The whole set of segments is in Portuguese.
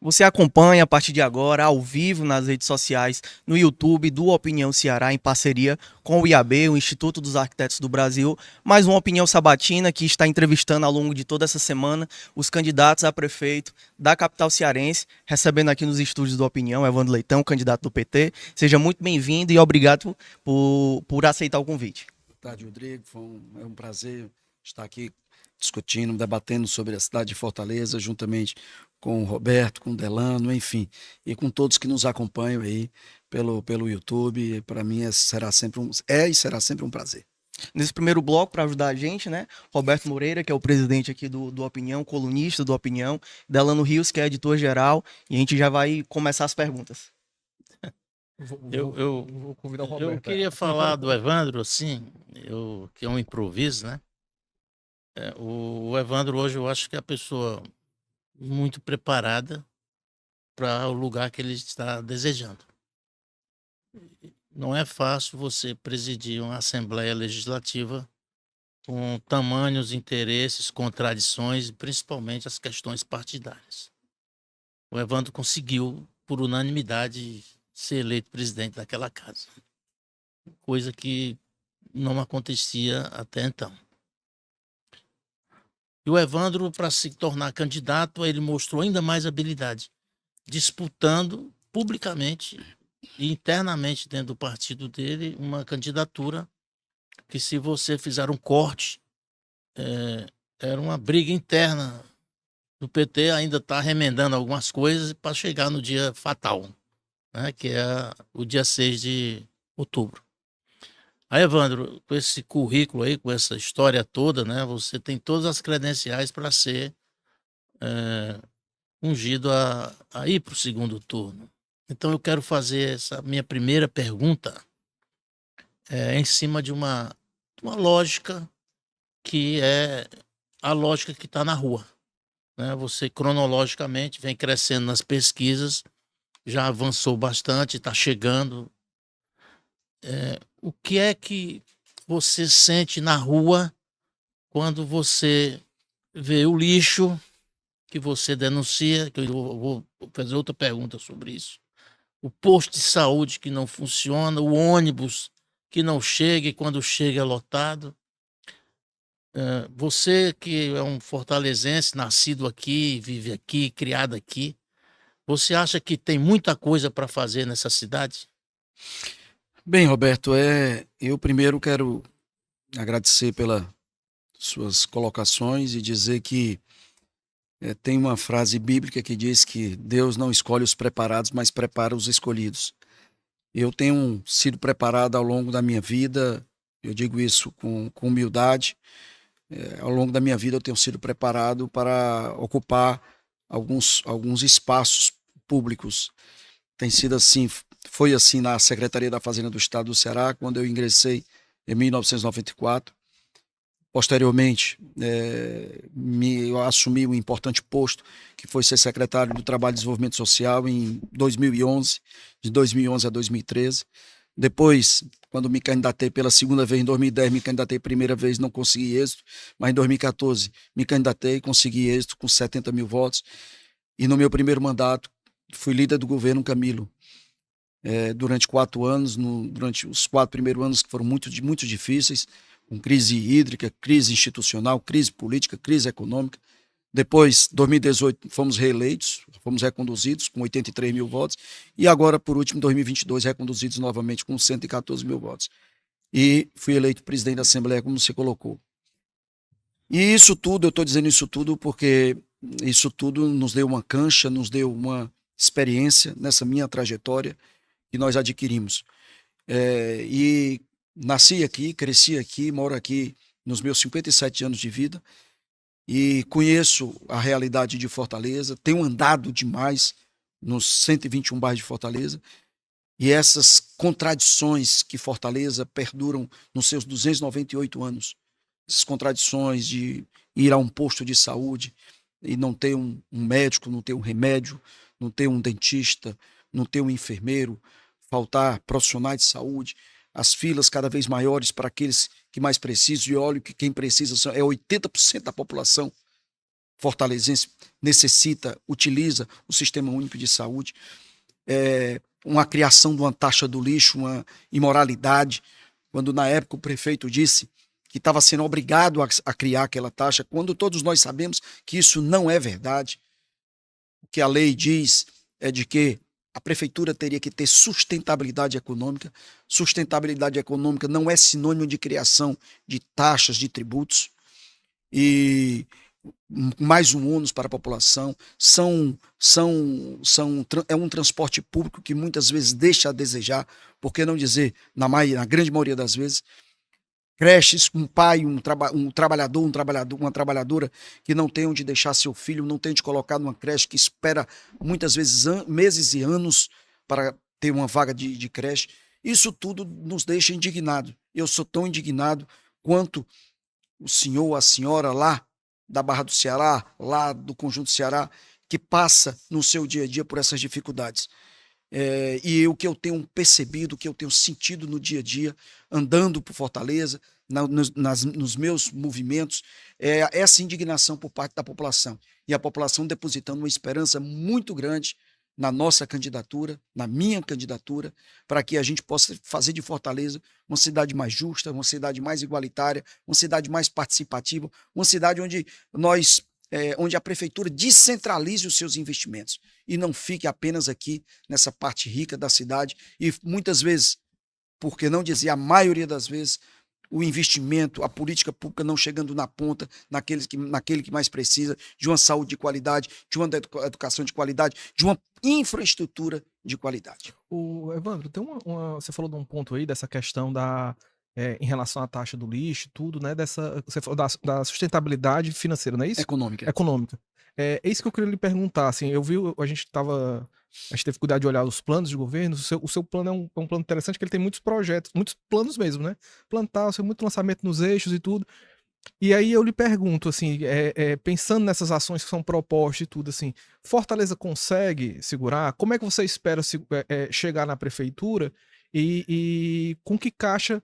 Você acompanha a partir de agora, ao vivo, nas redes sociais, no YouTube do Opinião Ceará, em parceria com o IAB, o Instituto dos Arquitetos do Brasil, mais uma Opinião Sabatina que está entrevistando ao longo de toda essa semana os candidatos a prefeito da capital cearense, recebendo aqui nos estúdios do Opinião, Evandro Leitão, candidato do PT. Seja muito bem-vindo e obrigado por aceitar o convite. Boa tarde, Rodrigo. É um prazer estar aqui discutindo, debatendo sobre a cidade de Fortaleza, juntamente com o Roberto, com o Delano, enfim, e com todos que nos acompanham aí pelo YouTube. Para mim e será sempre um prazer. Nesse primeiro bloco, para ajudar a gente, né? Roberto Moreira, que é o presidente aqui do Opinião, colunista do Opinião, Delano Rios, que é editor-geral, e a gente já vai começar as perguntas. Vou convidar o Roberto. Eu queria falar do Evandro, assim, que é um improviso, né? O Evandro hoje eu acho que é a pessoa muito preparada para o lugar que ele está desejando. Não é fácil você presidir uma Assembleia Legislativa com tamanhos interesses, contradições, principalmente as questões partidárias. O Evandro conseguiu, por unanimidade, ser eleito presidente daquela casa, coisa que não acontecia até então. E o Evandro, para se tornar candidato, ele mostrou ainda mais habilidade, disputando publicamente e internamente dentro do partido dele uma candidatura que, se você fizer um corte, era uma briga interna do PT, ainda está remendando algumas coisas para chegar no dia fatal, né, que é o dia 6 de outubro. Aí, Evandro, com esse currículo aí, com essa história toda, né, você tem todas as credenciais para ser ungido a ir para o segundo turno. Então, eu quero fazer essa minha primeira pergunta em cima de uma lógica que é a lógica que está na rua, né? Você, cronologicamente, vem crescendo nas pesquisas, já avançou bastante, está chegando. O que é que você sente na rua quando você vê o lixo que você denuncia? Que eu vou fazer outra pergunta sobre isso. O posto de saúde que não funciona, o ônibus que não chega e quando chega é lotado. Você que é um fortalezense, nascido aqui, vive aqui, criado aqui, você acha que tem muita coisa para fazer nessa cidade? Bem, Roberto, eu primeiro quero agradecer pelas suas colocações e dizer que tem uma frase bíblica que diz que Deus não escolhe os preparados, mas prepara os escolhidos. Eu tenho sido preparado ao longo da minha vida, eu digo isso com humildade. Ao longo da minha vida eu tenho sido preparado para ocupar alguns espaços públicos. Tem sido assim, foi assim na Secretaria da Fazenda do Estado do Ceará, quando eu ingressei em 1994. Posteriormente, eu assumi um importante posto, que foi ser secretário do Trabalho e Desenvolvimento Social em 2011, de 2011 a 2013. Depois, quando me candidatei pela segunda vez, em 2010, me candidatei a primeira vez, não consegui êxito, mas em 2014 me candidatei e consegui êxito com 70 mil votos. E no meu primeiro mandato, fui líder do governo Camilo. Durante 4 anos, durante os 4 primeiros anos que foram muito difíceis, com crise hídrica, crise institucional, crise política, crise econômica. Depois, 2018, fomos reeleitos, fomos reconduzidos com 83 mil votos. E agora, por último, 2022, reconduzidos novamente com 114 mil votos. E fui eleito presidente da Assembleia, como você colocou. E isso tudo, eu estou dizendo isso tudo porque isso tudo nos deu uma cancha, nos deu uma experiência nessa minha trajetória que nós adquirimos. E nasci aqui, cresci aqui, moro aqui nos meus 57 anos de vida e conheço a realidade de Fortaleza, tenho andado demais nos 121 bairros de Fortaleza e essas contradições que Fortaleza perduram nos seus 298 anos, essas contradições de ir a um posto de saúde e não ter um médico, não ter um remédio, não ter um dentista, não ter um enfermeiro, faltar profissionais de saúde, as filas cada vez maiores para aqueles que mais precisam, e olha que quem precisa é 80% da população. fortalezense necessita, utiliza o Sistema Único de Saúde, uma criação de uma taxa do lixo, uma imoralidade, quando na época o prefeito disse que estava sendo obrigado a criar aquela taxa, quando todos nós sabemos que isso não é verdade. O que a lei diz é de que a prefeitura teria que ter sustentabilidade econômica. Sustentabilidade econômica não é sinônimo de criação de taxas, de tributos, e mais um ônus para a população. É um transporte público que muitas vezes deixa a desejar, por que não dizer, na grande maioria das vezes, creches, um pai, um trabalhador, uma trabalhadora que não tem onde deixar seu filho, não tem onde colocar numa creche, que espera muitas vezes meses e anos para ter uma vaga de creche. Isso tudo nos deixa indignados. Eu sou tão indignado quanto o senhor ou a senhora lá da Barra do Ceará, lá do Conjunto Ceará, que passa no seu dia a dia por essas dificuldades. E o que eu tenho percebido, o que eu tenho sentido no dia a dia, andando por Fortaleza, nos meus movimentos, é essa indignação por parte da população. E a população depositando uma esperança muito grande na nossa candidatura, na minha candidatura, para que a gente possa fazer de Fortaleza uma cidade mais justa, uma cidade mais igualitária, uma cidade mais participativa, uma cidade onde a prefeitura descentralize os seus investimentos e não fique apenas aqui nessa parte rica da cidade e muitas vezes, por que não dizer a maioria das vezes, o investimento, a política pública não chegando na ponta, naquele que mais precisa, de uma saúde de qualidade, de uma educação de qualidade, de uma infraestrutura de qualidade. Evandro, tem você falou de um ponto aí, dessa questão em relação à taxa do lixo, tudo, né? Você falou da sustentabilidade financeira, não é isso? Econômica. É isso que eu queria lhe perguntar, assim, a gente teve cuidado de olhar os planos de governo, o seu plano é um plano interessante, que ele tem muitos projetos, muitos planos mesmo, né? Plantar, muito lançamento nos eixos e tudo. E aí eu lhe pergunto, assim, pensando nessas ações que são propostas e tudo, assim, Fortaleza consegue segurar? Como é que você espera chegar na prefeitura e com que caixa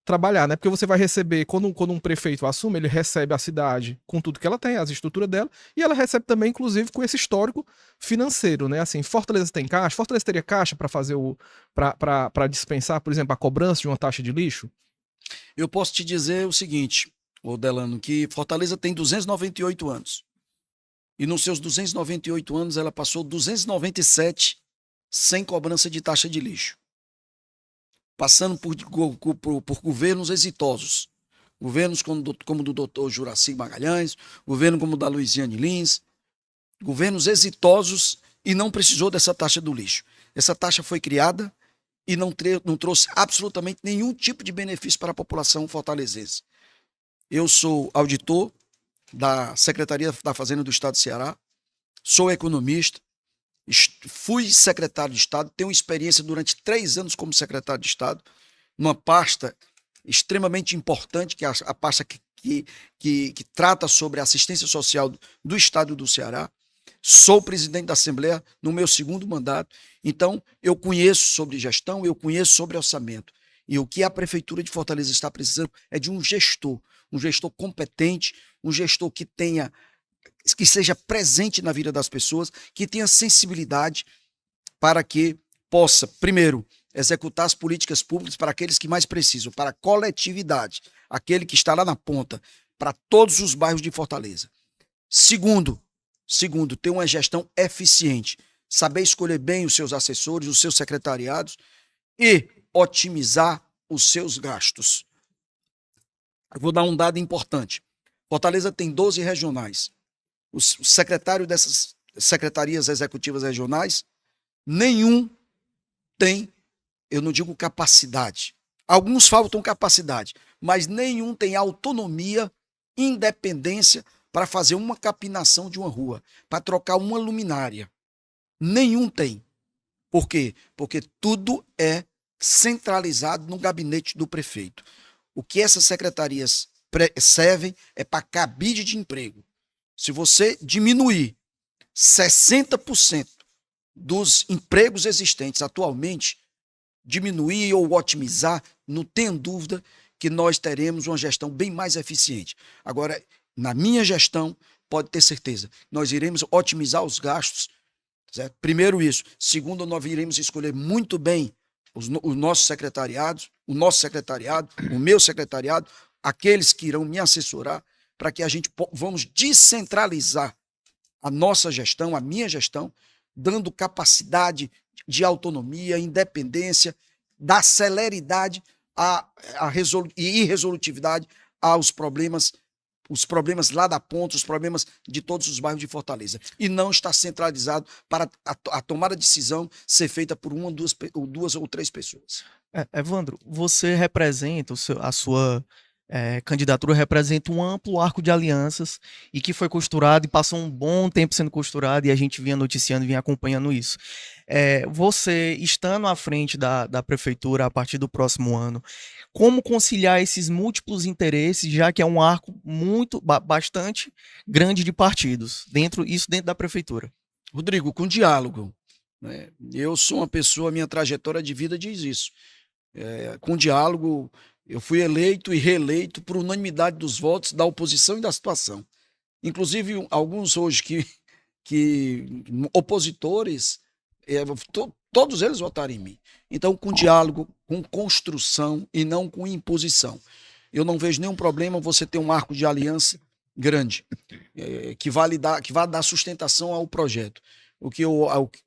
trabalhar, né? Porque você vai receber, quando um prefeito assume, ele recebe a cidade com tudo que ela tem, as estruturas dela, e ela recebe também, inclusive, com esse histórico financeiro, né? Assim, Fortaleza tem caixa? Fortaleza teria caixa para fazer para dispensar, por exemplo, a cobrança de uma taxa de lixo? Eu posso te dizer o seguinte, Delano, que Fortaleza tem 298 anos. E nos seus 298 anos, ela passou 297 sem cobrança de taxa de lixo. Passando por governos exitosos. Governos como o do doutor Juraci Magalhães, governo como o da Luiziane Lins. Governos exitosos e não precisou dessa taxa do lixo. Essa taxa foi criada e não trouxe absolutamente nenhum tipo de benefício para a população fortalezense. Eu sou auditor da Secretaria da Fazenda do Estado do Ceará, sou economista, fui secretário de Estado, tenho experiência durante 3 anos como secretário de Estado, numa pasta extremamente importante, que é a pasta que trata sobre a assistência social do Estado do Ceará. Sou presidente da Assembleia no meu 2º mandato, então eu conheço sobre gestão, eu conheço sobre orçamento. E o que a Prefeitura de Fortaleza está precisando é de um gestor competente, um gestor que seja presente na vida das pessoas, que tenha sensibilidade para que possa, primeiro, executar as políticas públicas para aqueles que mais precisam, para a coletividade, aquele que está lá na ponta, para todos os bairros de Fortaleza. Segundo, ter uma gestão eficiente, saber escolher bem os seus assessores, os seus secretariados e otimizar os seus gastos. Eu vou dar um dado importante. Fortaleza tem 12 regionais. Os secretários dessas secretarias executivas regionais, nenhum tem, eu não digo capacidade. Alguns faltam capacidade, mas nenhum tem autonomia, independência para fazer uma capinação de uma rua, para trocar uma luminária. Nenhum tem. Por quê? Porque tudo é centralizado no gabinete do prefeito. O que essas secretarias servem é para cabide de emprego. Se você diminuir 60% dos empregos existentes atualmente, diminuir ou otimizar, não tenho dúvida que nós teremos uma gestão bem mais eficiente. Agora, na minha gestão, pode ter certeza. Nós iremos otimizar os gastos, certo? Primeiro isso. Segundo, nós iremos escolher muito bem os nossos secretariados, o nosso secretariado, o meu secretariado, aqueles que irão me assessorar, para que a gente vamos descentralizar a nossa gestão, a minha gestão, dando capacidade de autonomia, independência, da celeridade e irresolutividade aos problemas, os problemas lá da ponta, os problemas de todos os bairros de Fortaleza. E não está centralizado para a tomada de decisão ser feita por uma, duas ou três pessoas. Evandro, você representa, a sua candidatura representa um amplo arco de alianças e que foi costurado e passou um bom tempo sendo costurado e a gente vinha noticiando e vinha acompanhando isso. Você, estando à frente da prefeitura a partir do próximo ano, como conciliar esses múltiplos interesses, já que é um arco bastante grande de partidos, dentro da prefeitura? Rodrigo, com diálogo, né? Eu sou uma pessoa, minha trajetória de vida diz isso. Com diálogo, eu fui eleito e reeleito por unanimidade dos votos da oposição e da situação. Inclusive, alguns hoje que opositores, todos eles votaram em mim. Então, com diálogo, com construção e não com imposição. Eu não vejo nenhum problema você ter um arco de aliança grande, que vai dar sustentação ao projeto.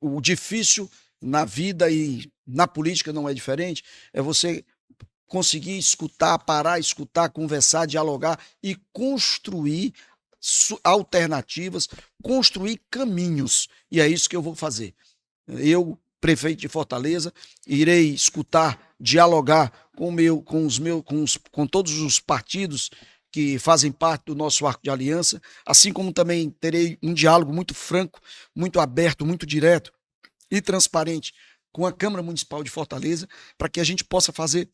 O difícil na vida e na política não é diferente, é você conseguir escutar, parar, escutar, conversar, dialogar e construir alternativas, construir caminhos. E é isso que eu vou fazer. Eu, prefeito de Fortaleza, irei escutar, dialogar com todos os partidos que fazem parte do nosso arco de aliança, assim como também terei um diálogo muito franco, muito aberto, muito direto e transparente com a Câmara Municipal de Fortaleza, para que a gente possa fazer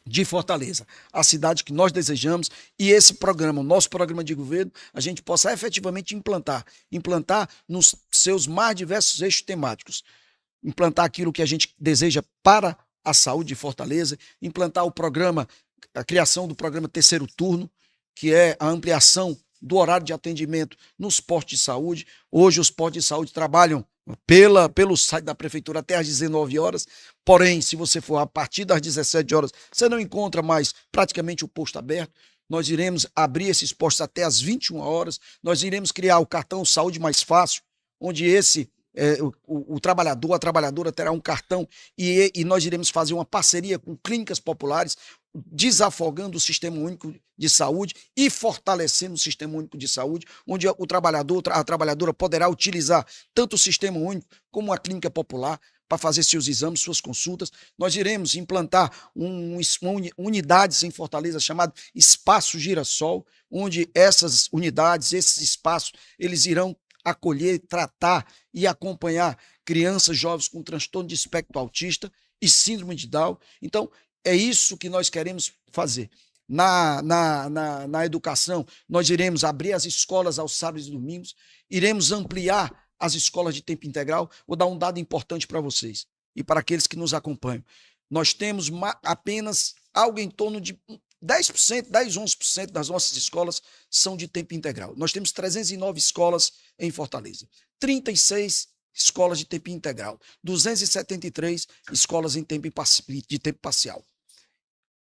de Fortaleza a cidade que nós desejamos e esse programa, o nosso programa de governo, a gente possa efetivamente implantar nos seus mais diversos eixos temáticos, implantar aquilo que a gente deseja para a saúde de Fortaleza, implantar a criação do programa Terceiro Turno, que é a ampliação do horário de atendimento nos postos de saúde. Hoje os postos de saúde trabalham pelo site da prefeitura até às 19 horas, porém, se você for a partir das 17 horas, você não encontra mais praticamente o posto aberto. Nós iremos abrir esses postos até às 21 horas, nós iremos criar o cartão Saúde Mais Fácil, onde o trabalhador, a trabalhadora terá um cartão e nós iremos fazer uma parceria com clínicas populares, desafogando o Sistema Único de Saúde e fortalecendo o Sistema Único de Saúde, onde o trabalhador, a trabalhadora poderá utilizar tanto o Sistema Único como a clínica popular para fazer seus exames, suas consultas. Nós iremos implantar unidades em Fortaleza chamado Espaço Girassol, onde essas unidades, esses espaços, eles irão acolher, tratar e acompanhar crianças, jovens com transtorno de espectro autista e síndrome de Down. Então, é isso que nós queremos fazer. Na educação, nós iremos abrir as escolas aos sábados e domingos, iremos ampliar as escolas de tempo integral. Vou dar um dado importante para vocês e para aqueles que nos acompanham. Nós temos apenas algo em torno de 10%, 11% das nossas escolas são de tempo integral. Nós temos 309 escolas em Fortaleza, 36 escolas de tempo integral, 273 escolas de tempo parcial.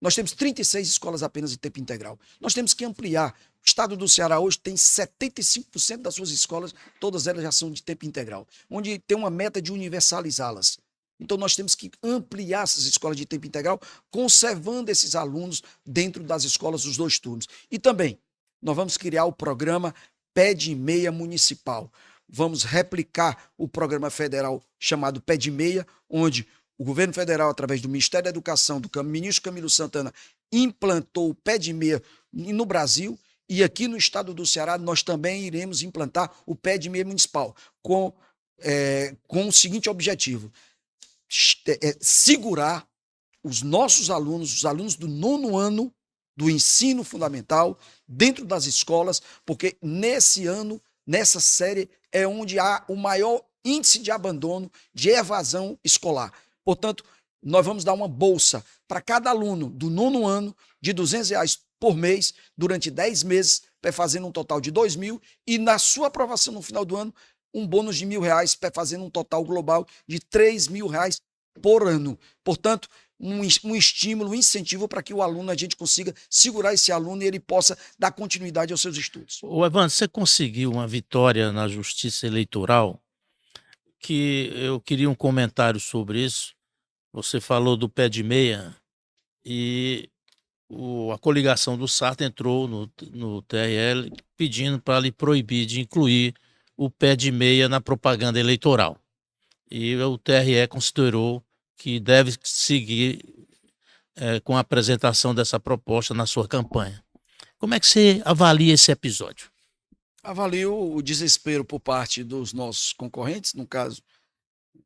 Nós temos 36 escolas apenas de tempo integral. Nós temos que ampliar. O estado do Ceará hoje tem 75% das suas escolas, todas elas já são de tempo integral, onde tem uma meta de universalizá-las. Então nós temos que ampliar essas escolas de tempo integral, conservando esses alunos dentro das escolas dos 2 turnos. E também, nós vamos criar o programa Pé de Meia Municipal. Vamos replicar o programa federal chamado Pé de Meia, onde o governo federal, através do Ministério da Educação, do ministro Camilo Santana, implantou o Pé de Meia no Brasil, e aqui no estado do Ceará nós também iremos implantar o Pé de Meia Municipal, com o seguinte objetivo: segurar os nossos alunos, os alunos do 9º ano do ensino fundamental, dentro das escolas, porque nesse ano, nessa série, é onde há o maior índice de abandono, de evasão escolar. Portanto, nós vamos dar uma bolsa para cada aluno do 9º ano de R$200 por mês, durante 10 meses, fazendo um total de 2 mil, e na sua aprovação no final do ano, um bônus de R$ 1.000, fazendo um total global de R$ 3.000 por ano. Portanto, um estímulo, um incentivo para que o aluno, a gente consiga segurar esse aluno e ele possa dar continuidade aos seus estudos. Ô, Evandro, você conseguiu uma vitória na Justiça Eleitoral, que eu queria um comentário sobre isso. Você falou do pé de meia e a coligação do Sarto entrou no TRE pedindo para lhe proibir de incluir o pé de meia na propaganda eleitoral. E o TRE considerou que deve seguir com a apresentação dessa proposta na sua campanha. Como é que você avalia esse episódio? Avalio o desespero por parte dos nossos concorrentes, no caso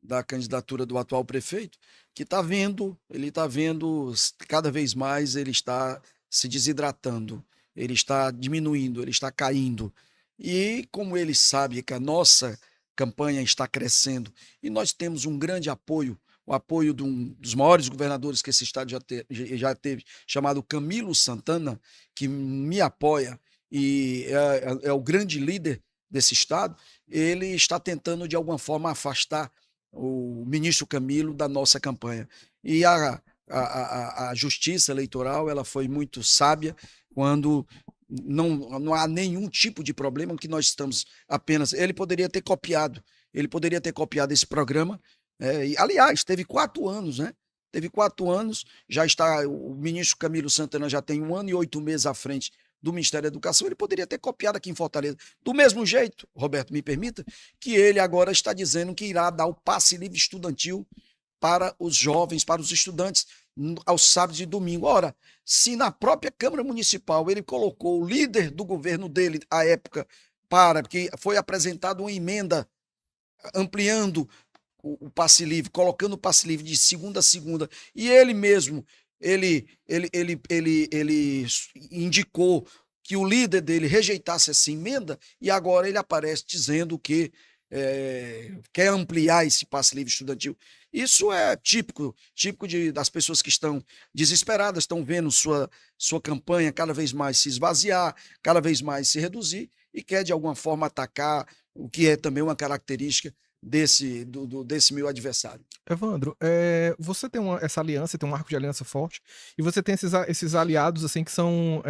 da candidatura do atual prefeito, que ele está vendo cada vez mais, ele está se desidratando, ele está diminuindo, ele está caindo. E como ele sabe que a nossa campanha está crescendo e nós temos um grande apoio, o apoio de um dos maiores governadores que esse estado já teve, chamado Camilo Santana, que me apoia e é o grande líder desse estado, ele está tentando de alguma forma afastar o ministro Camilo da nossa campanha. E a Justiça Eleitoral, ela foi muito sábia quando não há nenhum tipo de problema que nós estamos apenas... Ele poderia ter copiado esse programa, e, aliás, teve 4 anos, né? Teve 4 anos, já está, o ministro Camilo Santana já tem 1 ano e 8 meses à frente do Ministério da Educação, ele poderia ter copiado aqui em Fortaleza. Do mesmo jeito, Roberto, me permita, que ele agora está dizendo que irá dar o passe livre estudantil para os jovens, para os estudantes, aos sábados e domingo. Ora, se na própria Câmara Municipal ele colocou o líder do governo dele, à época, porque foi apresentada uma emenda ampliando o passe livre, colocando o passe livre de segunda a segunda, e ele mesmo, ele indicou que o líder dele rejeitasse essa emenda, e agora ele aparece dizendo que quer ampliar esse passe livre estudantil. Isso é típico das pessoas que estão desesperadas, estão vendo sua campanha cada vez mais se esvaziar, cada vez mais se reduzir, e quer de alguma forma atacar o que é também uma característica desse meu adversário. Evandro, você tem essa aliança, tem um arco de aliança forte, e você tem esses aliados assim que são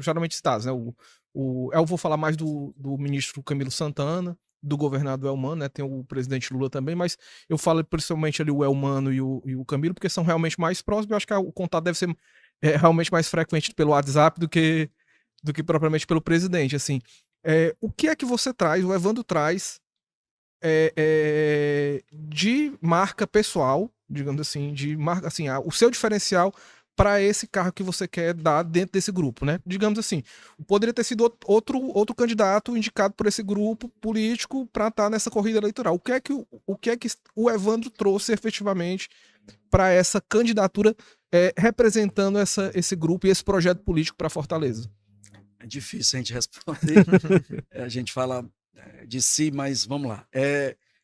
geralmente citados, né? Eu vou falar mais do ministro Camilo Santana, do governador Elmano, né? Tem o presidente Lula também, mas eu falo principalmente ali o Elmano e o Camilo, porque são realmente mais próximos. Eu acho que o contato deve ser realmente mais frequente pelo WhatsApp do que propriamente pelo presidente, assim. O que é que você traz, o Evandro traz de marca pessoal, digamos assim, de marca, assim, o seu diferencial para esse carro que você quer dar dentro desse grupo, né? Digamos assim, poderia ter sido outro candidato indicado por esse grupo político para estar nessa corrida eleitoral. O que é que o Evandro trouxe efetivamente para essa candidatura representando esse grupo e esse projeto político para Fortaleza? É difícil a gente responder. A gente fala de si, mas vamos lá.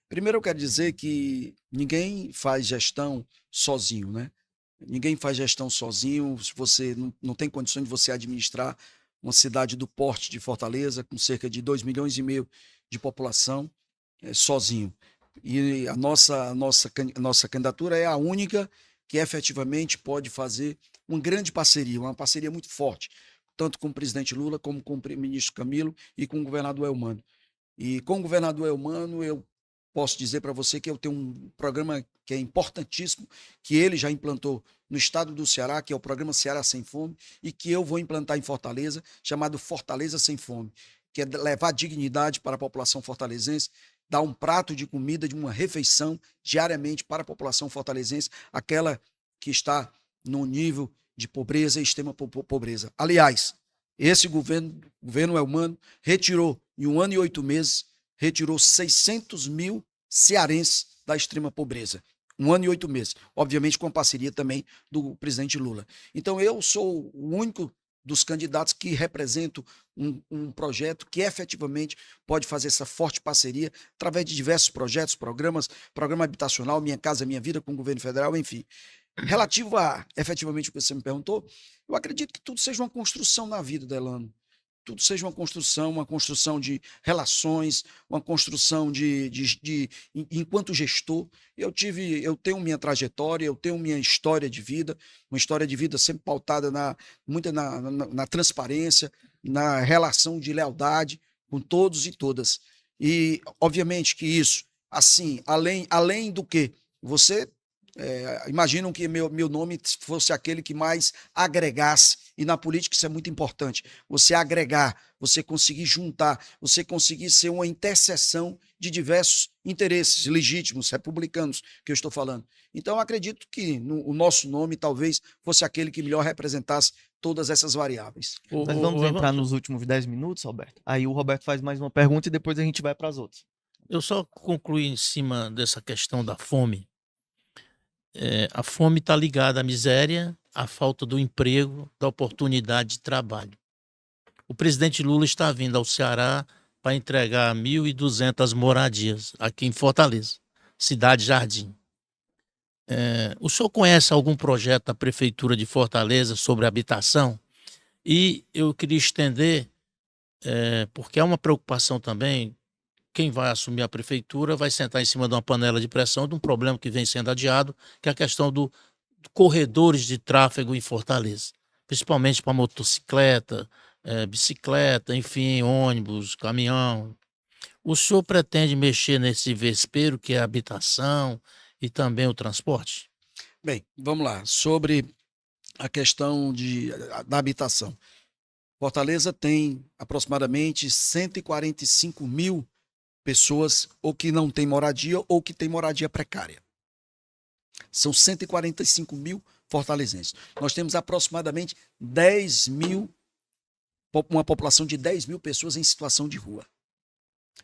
Primeiro eu quero dizer que ninguém faz gestão sozinho, né? Ninguém faz gestão sozinho. Se você não tem condições de você administrar uma cidade do porte de Fortaleza, com cerca de 2,5 milhões de população, sozinho. E a nossa candidatura é a única que efetivamente pode fazer uma grande parceria, uma parceria muito forte, tanto com o presidente Lula, como com o ministro Camilo e com o governador Elmano. E com o governador Elmano, eu posso dizer para você que eu tenho um programa que é importantíssimo, que ele já implantou no estado do Ceará, que é o programa Ceará Sem Fome, e que eu vou implantar em Fortaleza, chamado Fortaleza Sem Fome, que é levar dignidade para a população fortalezense, dar um prato de comida, de uma refeição diariamente para a população fortalezense, aquela que está no nível de pobreza e extrema pobreza. Aliás, esse governo Elmano, retirou, em 1 ano e 8 meses, retirou 600 mil cearenses da extrema pobreza. 1 ano e 8 meses. Obviamente com a parceria também do presidente Lula. Então eu sou o único dos candidatos que represento um projeto que efetivamente pode fazer essa forte parceria através de diversos projetos, programa habitacional, Minha Casa Minha Vida com o governo federal, enfim. Relativo a, efetivamente, o que você me perguntou, eu acredito que tudo seja uma construção na vida, Delano. Tudo seja uma construção de relações, uma construção enquanto gestor. Eu tenho minha trajetória, eu tenho minha história de vida, uma história de vida sempre pautada muito na transparência, na relação de lealdade com todos e todas. E, obviamente, que isso, assim, além do que você imaginam que meu nome fosse aquele que mais agregasse, e na política isso é muito importante, você agregar, você conseguir juntar, você conseguir ser uma interseção de diversos interesses legítimos, republicanos, que eu estou falando. Então, eu acredito que o nosso nome talvez fosse aquele que melhor representasse todas essas variáveis. Nós vamos entrar nos últimos 10 minutos, Roberto. Aí o Roberto faz mais uma pergunta e depois a gente vai para as outras. Eu só concluí em cima dessa questão da fome. A fome está ligada à miséria, à falta do emprego, da oportunidade de trabalho. O presidente Lula está vindo ao Ceará para entregar 1.200 moradias aqui em Fortaleza, Cidade Jardim. O senhor conhece algum projeto da Prefeitura de Fortaleza sobre habitação? E eu queria estender, porque é uma preocupação também. Quem vai assumir a prefeitura vai sentar em cima de uma panela de pressão de um problema que vem sendo adiado, que é a questão dos corredores de tráfego em Fortaleza, principalmente para motocicleta, bicicleta, enfim, ônibus, caminhão. O senhor pretende mexer nesse vespeiro que é a habitação e também o transporte? Bem, vamos lá. Sobre a questão da habitação. Fortaleza tem aproximadamente 145 mil pessoas ou que não têm moradia ou que têm moradia precária. São 145 mil fortalezenses. Nós temos aproximadamente 10 mil, uma população de 10 mil pessoas em situação de rua.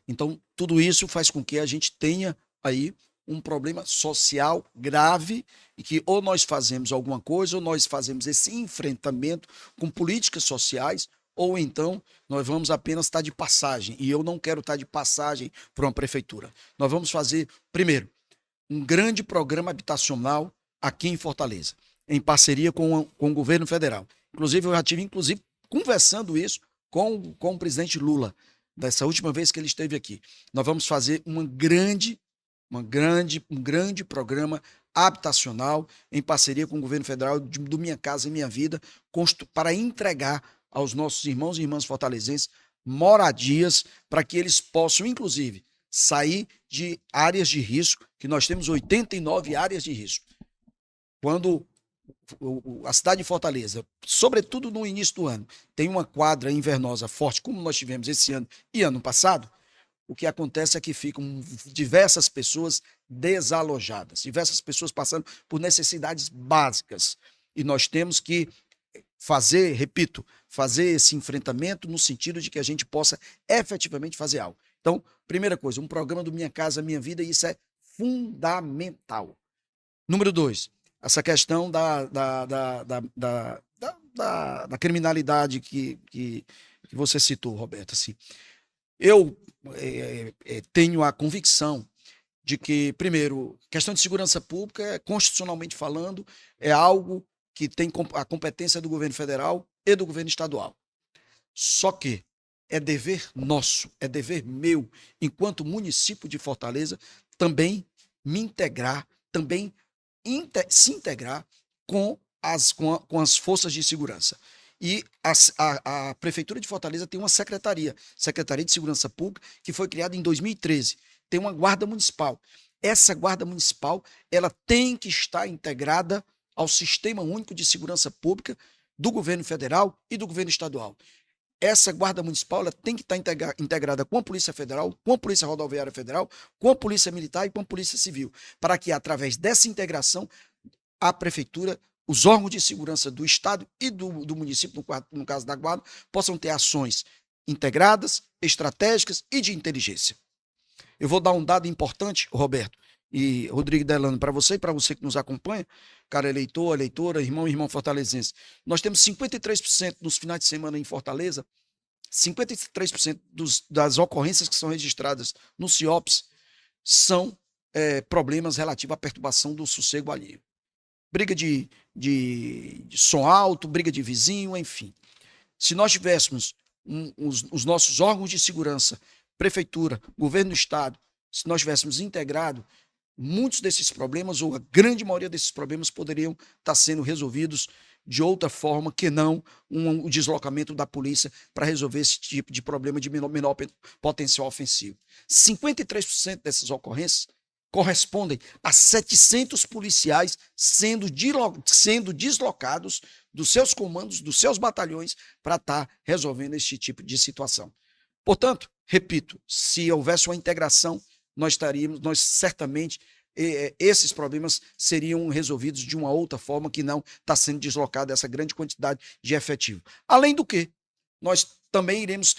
Então, tudo isso faz com que a gente tenha aí um problema social grave e que ou nós fazemos alguma coisa ou nós fazemos esse enfrentamento com políticas sociais ou então nós vamos apenas estar de passagem, e eu não quero estar de passagem para uma prefeitura. Nós vamos fazer, primeiro, um grande programa habitacional aqui em Fortaleza, em parceria com o governo federal. Inclusive, eu já estive conversando isso com o presidente Lula, dessa última vez que ele esteve aqui. Nós vamos fazer um grande programa habitacional em parceria com o governo federal do Minha Casa Minha Vida, para entregar aos nossos irmãos e irmãs fortalezenses moradias para que eles possam, inclusive, sair de áreas de risco, que nós temos 89 áreas de risco. Quando a cidade de Fortaleza, sobretudo no início do ano, tem uma quadra invernosa forte, como nós tivemos esse ano e ano passado, o que acontece é que ficam diversas pessoas desalojadas, diversas pessoas passando por necessidades básicas. E nós temos que fazer esse enfrentamento no sentido de que a gente possa efetivamente fazer algo. Então, primeira coisa, um programa do Minha Casa Minha Vida, e isso é fundamental. Número 2, essa questão da criminalidade que você citou, Roberto. Assim, eu tenho a convicção de que, primeiro, questão de segurança pública, constitucionalmente falando, é algo que tem a competência do governo federal e do governo estadual. Só que é dever nosso, é dever meu, enquanto município de Fortaleza, também me integrar, também se integrar com as forças de segurança. E a Prefeitura de Fortaleza tem uma Secretaria de Segurança Pública, que foi criada em 2013. Tem uma Guarda Municipal. Essa Guarda Municipal, ela tem que estar integrada ao Sistema Único de Segurança Pública do governo federal e do governo estadual. Essa Guarda Municipal, ela tem que estar integrada com a Polícia Federal, com a Polícia Rodoviária Federal, com a Polícia Militar e com a Polícia Civil, para que, através dessa integração, a Prefeitura, os órgãos de segurança do Estado e do município, no caso da Guarda, possam ter ações integradas, estratégicas e de inteligência. Eu vou dar um dado importante, Roberto e Rodrigo Delano, para você e para você que nos acompanha, cara eleitor, eleitora, irmão e irmã fortalezense. Nós temos 53% nos finais de semana em Fortaleza, 53% das ocorrências que são registradas no CIOPS são problemas relativos à perturbação do sossego alheio. briga de som alto, briga de vizinho, enfim. Se nós tivéssemos os nossos órgãos de segurança, prefeitura, governo do estado, se nós tivéssemos integrado, muitos desses problemas, ou a grande maioria desses problemas, poderiam estar sendo resolvidos de outra forma que não o deslocamento da polícia para resolver esse tipo de problema de menor potencial ofensivo. 53% dessas ocorrências correspondem a 700 policiais sendo deslocados dos seus comandos, dos seus batalhões, para estar resolvendo esse tipo de situação. Portanto, repito, se houvesse uma integração, nós certamente, esses problemas seriam resolvidos de uma outra forma que não está sendo deslocada essa grande quantidade de efetivo. Além do que, nós também iremos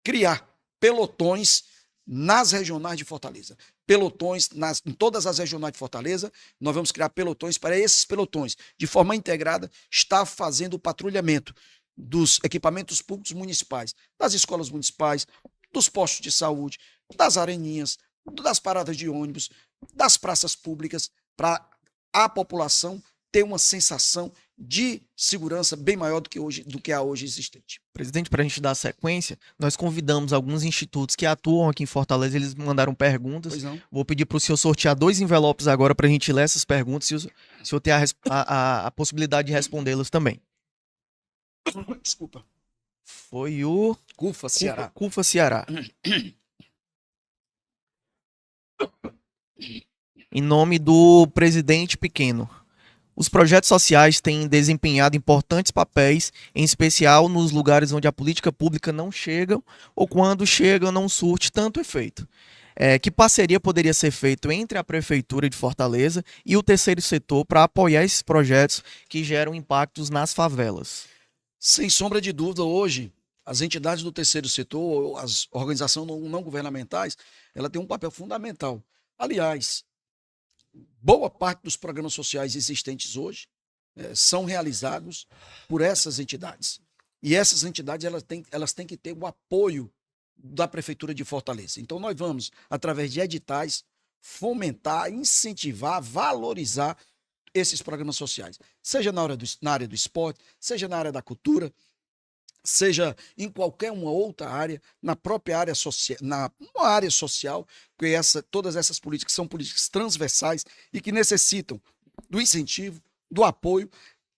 criar pelotões nas regionais de Fortaleza. Pelotões em todas as regionais de Fortaleza, nós vamos criar pelotões para esses pelotões, de forma integrada, estar fazendo o patrulhamento dos equipamentos públicos municipais, das escolas municipais, dos postos de saúde, das areninhas, das paradas de ônibus, das praças públicas, para a população ter uma sensação de segurança bem maior do que a hoje existente. Presidente, para a gente dar sequência, nós convidamos alguns institutos que atuam aqui em Fortaleza, eles mandaram perguntas. Pois não. Vou pedir para o senhor sortear 2 envelopes agora para a gente ler essas perguntas e o senhor ter a possibilidade de respondê-las também. Desculpa. Foi o CUFA Ceará. CUFA Ceará. Em nome do presidente Pequeno. Os projetos sociais têm desempenhado importantes papéis, em especial nos lugares onde a política pública não chega ou quando chega não surte tanto efeito. Que parceria poderia ser feita entre a Prefeitura de Fortaleza e o terceiro setor para apoiar esses projetos que geram impactos nas favelas? Sem sombra de dúvida, hoje, as entidades do terceiro setor, as organizações não governamentais, ela tem um papel fundamental. Aliás, boa parte dos programas sociais existentes hoje são realizados por essas entidades. E essas entidades elas têm que ter o apoio da Prefeitura de Fortaleza. Então, nós vamos, através de editais, fomentar, incentivar, valorizar esses programas sociais. Seja na área do esporte, seja na área da cultura, seja em qualquer uma outra área, na própria área social, uma área social, que todas essas políticas são políticas transversais e que necessitam do incentivo, do apoio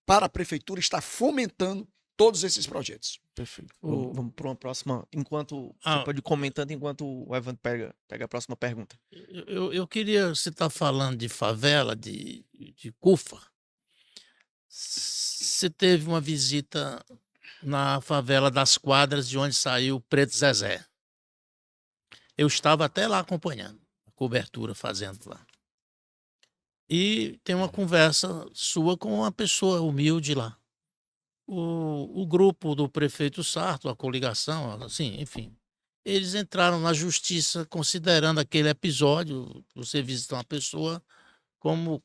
para a Prefeitura estar fomentando todos esses projetos. Perfeito. Vamos para uma próxima, enquanto você pode ir comentando enquanto o Evandro pega a próxima pergunta. Eu queria, você está falando de favela, de CUFA. Você teve uma visita na favela das Quadras, de onde saiu o Preto Zezé. Eu estava até lá acompanhando a cobertura, fazendo lá. E tem uma conversa sua com uma pessoa humilde lá. O grupo do prefeito Sarto, a coligação, assim, enfim, eles entraram na justiça considerando aquele episódio, você visitar uma pessoa, como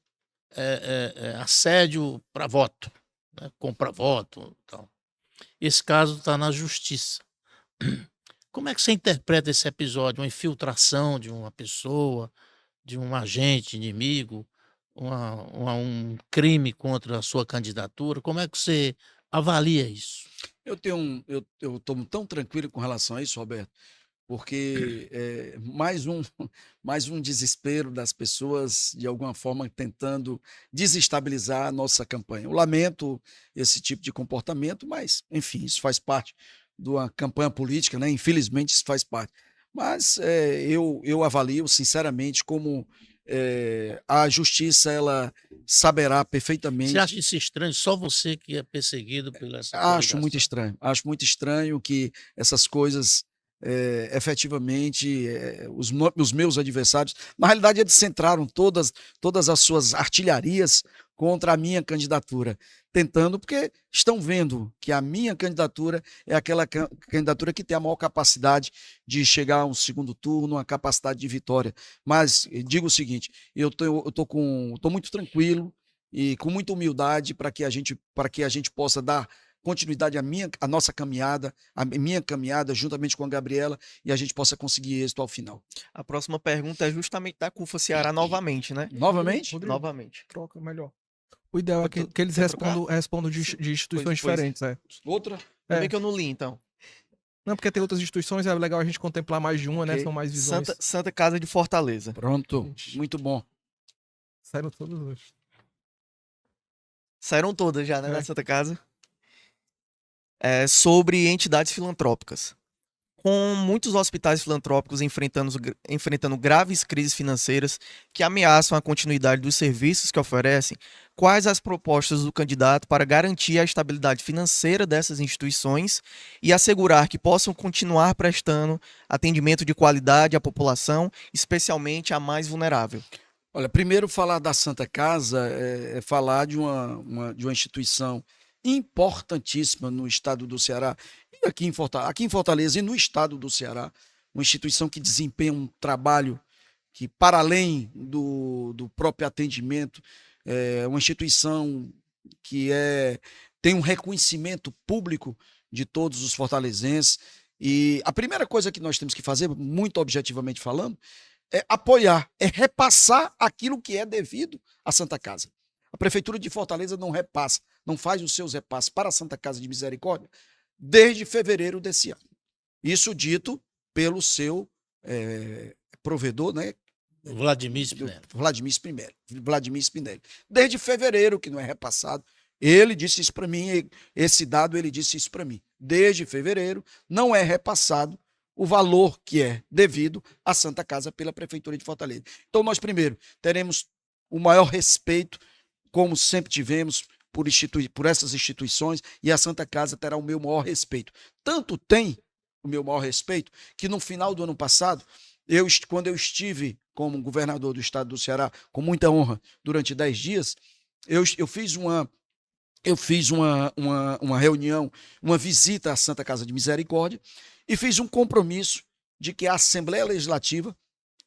assédio para voto, né, compra voto e tal. Esse caso está na justiça. Como é que você interpreta esse episódio? Uma infiltração de uma pessoa, de um agente inimigo, um crime contra a sua candidatura? Como é que você avalia isso? Eu estou tão tranquilo com relação a isso, Roberto, porque mais um desespero das pessoas, de alguma forma, tentando desestabilizar a nossa campanha. Eu lamento esse tipo de comportamento, mas, enfim, isso faz parte de uma campanha política, né? Infelizmente, isso faz parte. Mas eu avalio, sinceramente, como a justiça ela saberá perfeitamente. Você acha isso estranho? Só você que é perseguido pela essa Acho muito estranho. Acho muito estranho que essas coisas efetivamente os meus adversários, na realidade eles centraram todas as suas artilharias contra a minha candidatura, tentando, porque estão vendo que a minha candidatura é aquela candidatura que tem a maior capacidade de chegar a um segundo turno, uma capacidade de vitória. Mas digo o seguinte, eu tô muito tranquilo e com muita humildade para que a gente possa dar continuidade à nossa caminhada, a minha caminhada juntamente com a Gabriela, e a gente possa conseguir êxito ao final. A próxima pergunta é justamente da CUFA Ceará novamente, né? Novamente? Rodrigo, Novamente. troca melhor. O ideal é que eles respondam de instituições diferentes. Outra? Também que eu não li, então. Não, porque tem outras instituições, é legal a gente contemplar mais de uma, né? São mais visões. Santa Casa de Fortaleza. Pronto, muito bom. Saíram todas hoje. Saíram todas já, né, da Santa Casa. Sobre entidades filantrópicas. Com muitos hospitais filantrópicos enfrentando graves crises financeiras que ameaçam a continuidade dos serviços que oferecem, quais as propostas do candidato para garantir a estabilidade financeira dessas instituições e assegurar que possam continuar prestando atendimento de qualidade à população, especialmente à mais vulnerável? Olha, primeiro falar da Santa Casa é falar de uma instituição importantíssima no estado do Ceará, e aqui em Fortaleza e no estado do Ceará, uma instituição que desempenha um trabalho que, para além do próprio atendimento, é uma instituição que tem um reconhecimento público de todos os fortalezenses. E a primeira coisa que nós temos que fazer, muito objetivamente falando, é apoiar, é repassar aquilo que é devido à Santa Casa. A Prefeitura de Fortaleza não repassa, não faz os seus repasses para a Santa Casa de Misericórdia desde fevereiro desse ano. Isso dito pelo seu provedor, né? Vladimir Spinelli. Vladimir Spinelli. Desde fevereiro que não é repassado. Ele disse isso para mim, esse dado ele disse isso para mim. Desde fevereiro não é repassado o valor que é devido à Santa Casa pela Prefeitura de Fortaleza. Então nós primeiro teremos o maior respeito, como sempre tivemos, por essas instituições, e a Santa Casa terá o meu maior respeito. Tanto tem o meu maior respeito, que no final do ano passado, quando eu estive como governador do estado do Ceará, com muita honra, durante 10 dias, eu fiz uma reunião, uma visita à Santa Casa de Misericórdia, e fiz um compromisso de que a Assembleia Legislativa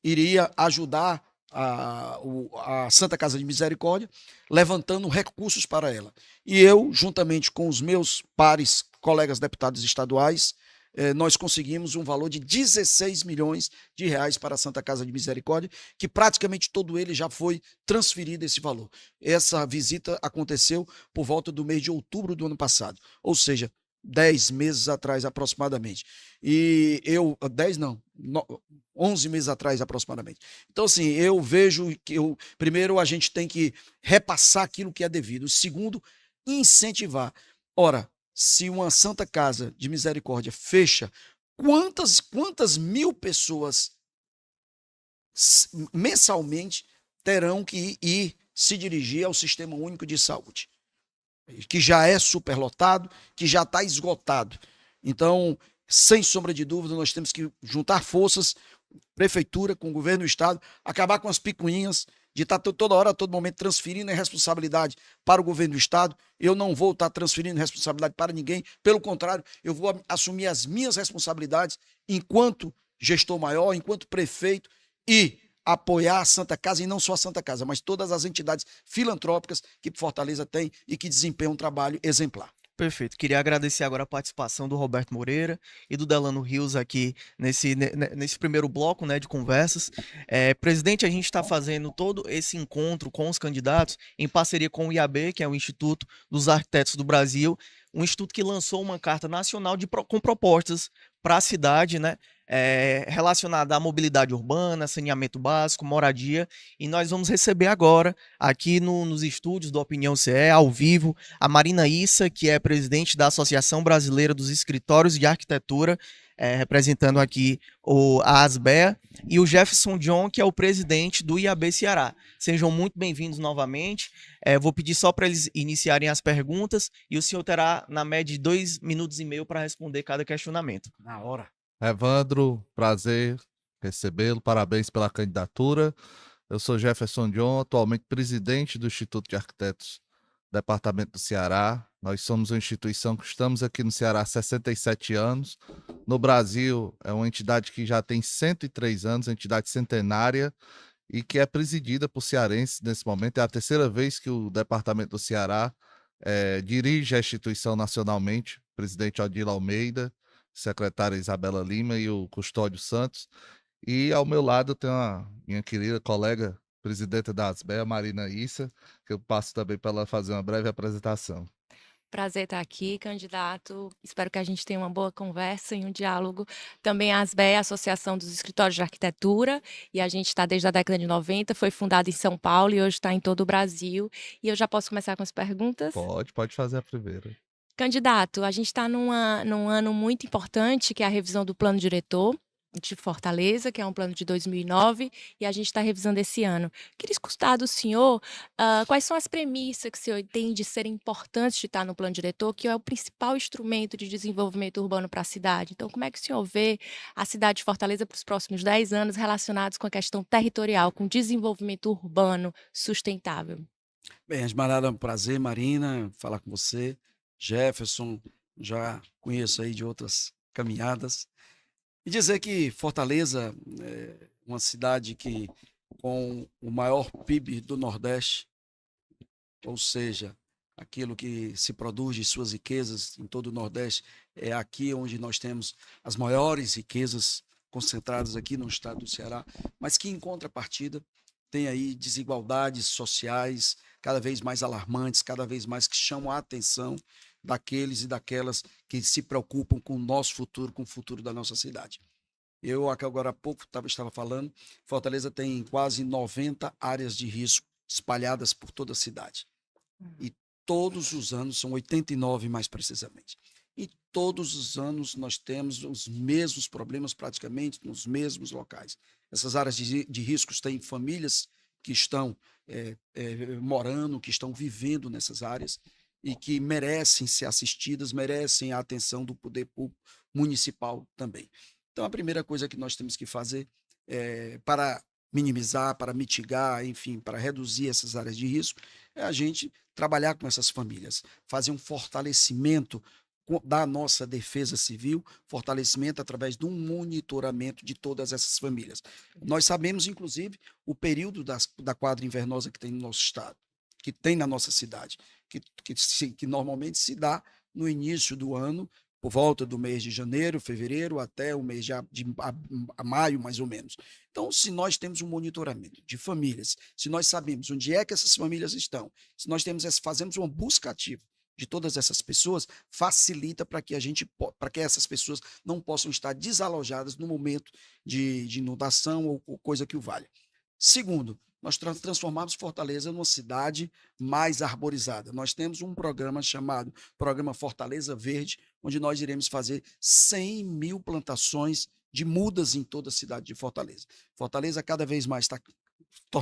iria ajudar a Santa Casa de Misericórdia, levantando recursos para ela. E eu, juntamente com os meus pares, colegas deputados estaduais, nós conseguimos um valor de 16 milhões de reais para a Santa Casa de Misericórdia, que praticamente todo ele já foi transferido esse valor. Essa visita aconteceu por volta do mês de outubro do ano passado, ou seja, 10 meses atrás aproximadamente. E 11 meses atrás aproximadamente. Então, assim, eu vejo que primeiro a gente tem que repassar aquilo que é devido. Segundo, incentivar. Ora, se uma Santa Casa de Misericórdia fecha, quantas mil pessoas mensalmente terão que ir se dirigir ao Sistema Único de Saúde, que já é superlotado, que já está esgotado. Então, sem sombra de dúvida, nós temos que juntar forças, Prefeitura com o Governo do Estado, acabar com as picuinhas de estar toda hora, a todo momento, transferindo a responsabilidade para o Governo do Estado. Eu não vou estar transferindo responsabilidade para ninguém, pelo contrário, eu vou assumir as minhas responsabilidades enquanto gestor maior, enquanto prefeito, e apoiar a Santa Casa, e não só a Santa Casa, mas todas as entidades filantrópicas que Fortaleza tem e que desempenham um trabalho exemplar. Perfeito. Queria agradecer agora a participação do Roberto Moreira e do Delano Rios aqui nesse primeiro bloco, né, de conversas. Presidente, a gente está fazendo todo esse encontro com os candidatos em parceria com o IAB, que é o Instituto dos Arquitetos do Brasil, um instituto que lançou uma carta nacional com propostas para a cidade, né, relacionada à mobilidade urbana, saneamento básico, moradia, e nós vamos receber agora, aqui nos estúdios do Opinião CE, ao vivo, a Marina Issa, que é presidente da Associação Brasileira dos Escritórios de Arquitetura, representando aqui a ASBEA, e o Jefferson John, que é o presidente do IAB Ceará. Sejam muito bem-vindos novamente. Vou pedir só para eles iniciarem as perguntas, e o senhor terá, na média, de 2,5 minutos para responder cada questionamento. Na hora. Evandro, prazer recebê-lo, parabéns pela candidatura. Eu sou Jefferson John, atualmente presidente do Instituto de Arquitetos, Departamento do Ceará. Nós somos uma instituição que estamos aqui no Ceará há 67 anos. No Brasil, é uma entidade que já tem 103 anos, uma entidade centenária, e que é presidida por cearenses nesse momento. É a terceira vez que o Departamento do Ceará dirige a instituição nacionalmente, o presidente Odilo Almeida, secretária Isabela Lima e o Custódio Santos. E ao meu lado tem a minha querida colega presidenta da ASBEA, Marina Issa, que eu passo também para ela fazer uma breve apresentação. Prazer estar aqui, candidato. Espero que a gente tenha uma boa conversa e um diálogo. Também a ASBEA, a Associação dos Escritórios de Arquitetura, e a gente está desde a década de 90, foi fundada em São Paulo e hoje está em todo o Brasil. E eu já posso começar com as perguntas? Pode fazer a primeira. Candidato, a gente está num ano muito importante, que é a revisão do Plano Diretor de Fortaleza, que é um plano de 2009, e a gente está revisando esse ano. Queria escutar do senhor quais são as premissas que o senhor entende de serem importantes de estar no Plano Diretor, que é o principal instrumento de desenvolvimento urbano para a cidade. Então, como é que o senhor vê a cidade de Fortaleza para os próximos 10 anos relacionados com a questão territorial, com desenvolvimento urbano sustentável? Bem, Esmeralda, é um prazer, Marina, falar com você. Jefferson, já conheço aí de outras caminhadas. E dizer que Fortaleza é uma cidade que, com o maior PIB do Nordeste, ou seja, aquilo que se produz de suas riquezas em todo o Nordeste, é aqui onde nós temos as maiores riquezas concentradas aqui no estado do Ceará, mas que, em contrapartida, tem aí desigualdades sociais cada vez mais alarmantes, cada vez mais que chamam a atenção daqueles e daquelas que se preocupam com o nosso futuro, com o futuro da nossa cidade. Eu, agora há pouco, estava falando, Fortaleza tem quase 90 áreas de risco espalhadas por toda a cidade. E todos os anos, são 89 mais precisamente, e todos os anos nós temos os mesmos problemas praticamente nos mesmos locais. Essas áreas de riscos têm famílias que estão morando, que estão vivendo nessas áreas e que merecem ser assistidas, merecem a atenção do poder público municipal também. Então, a primeira coisa que nós temos que fazer para minimizar, para mitigar, enfim, para reduzir essas áreas de risco, é a gente trabalhar com essas famílias, fazer um fortalecimento da nossa defesa civil, fortalecimento através de um monitoramento de todas essas famílias. Nós sabemos, inclusive, o período da quadra invernosa que tem no nosso estado, que tem na nossa cidade, que normalmente se dá no início do ano, por volta do mês de janeiro, fevereiro, até o mês de maio, mais ou menos. Então, se nós temos um monitoramento de famílias, se nós sabemos onde é que essas famílias estão, se nós fazemos uma busca ativa de todas essas pessoas, facilita para que essas pessoas não possam estar desalojadas no momento de inundação ou coisa que o valha. Segundo, nós transformamos Fortaleza numa cidade mais arborizada. Nós temos um programa chamado Programa Fortaleza Verde, onde nós iremos fazer 100 mil plantações de mudas em toda a cidade de Fortaleza. Fortaleza cada vez mais está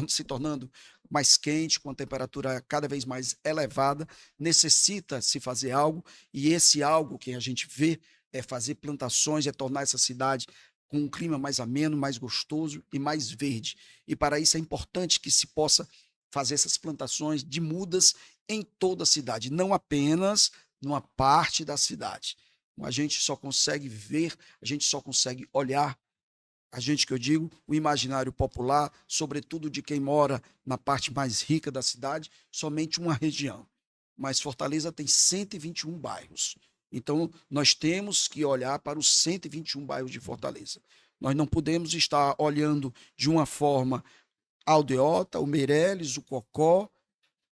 se tornando mais quente, com a temperatura cada vez mais elevada, necessita se fazer algo, e esse algo que a gente vê é fazer plantações, é tornar essa cidade com um clima mais ameno, mais gostoso e mais verde. E para isso é importante que se possa fazer essas plantações de mudas em toda a cidade, não apenas numa parte da cidade. A gente só consegue ver, a gente só consegue olhar, a gente que eu digo, o imaginário popular, sobretudo de quem mora na parte mais rica da cidade, somente uma região. Mas Fortaleza tem 121 bairros. Então, nós temos que olhar para os 121 bairros de Fortaleza. Nós não podemos estar olhando de uma forma Aldeota, o Meireles, o Cocó,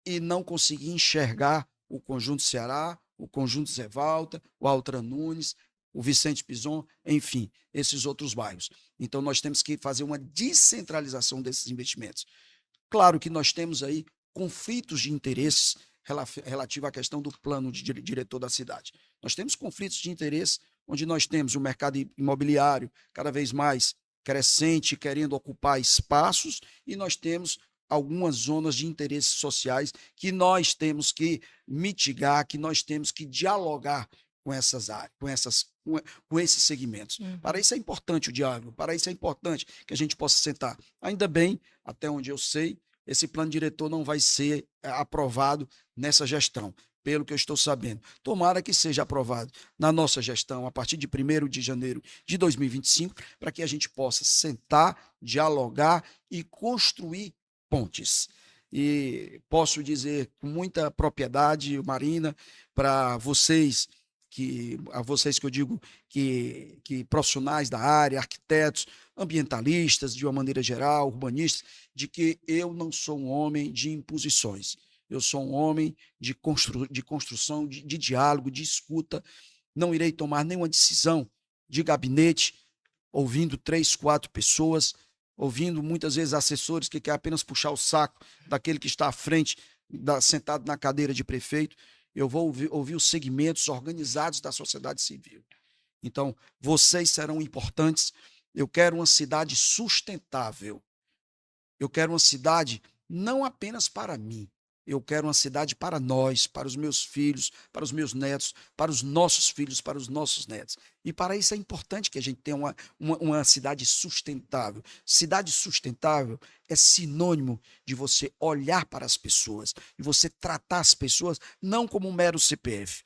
e não conseguir enxergar o Conjunto Ceará, o Conjunto Zé Valta, o Altran Nunes, o Vicente Pison, enfim, esses outros bairros. Então, nós temos que fazer uma descentralização desses investimentos. Claro que nós temos aí conflitos de interesses relativo à questão do plano de diretor da cidade. Nós temos conflitos de interesse onde nós temos o mercado imobiliário cada vez mais crescente, querendo ocupar espaços, e nós temos algumas zonas de interesses sociais que nós temos que mitigar, que nós temos que dialogar com essas áreas, com esses segmentos. Para isso é importante o diálogo, para isso é importante que a gente possa sentar. Ainda bem, até onde eu sei, esse plano diretor não vai ser aprovado nessa gestão, pelo que eu estou sabendo. Tomara que seja aprovado na nossa gestão a partir de 1º de janeiro de 2025, para que a gente possa sentar, dialogar e construir pontes. E posso dizer com muita propriedade, Marina, para vocês a vocês que eu digo que profissionais da área, arquitetos, ambientalistas, de uma maneira geral, urbanistas, de que eu não sou um homem de imposições. Eu sou um homem de construção, de diálogo, de escuta. Não irei tomar nenhuma decisão de gabinete, ouvindo 3, 4 pessoas, ouvindo muitas vezes assessores que querem apenas puxar o saco daquele que está à frente, sentado na cadeira de prefeito. Eu vou ouvir os segmentos organizados da sociedade civil. Então, vocês serão importantes. Eu quero uma cidade sustentável. Eu quero uma cidade não apenas para mim. Eu quero uma cidade para nós, para os meus filhos, para os meus netos, para os nossos filhos, para os nossos netos. E para isso é importante que a gente tenha uma cidade sustentável. Cidade sustentável é sinônimo de você olhar para as pessoas, de você tratar as pessoas não como um mero CPF,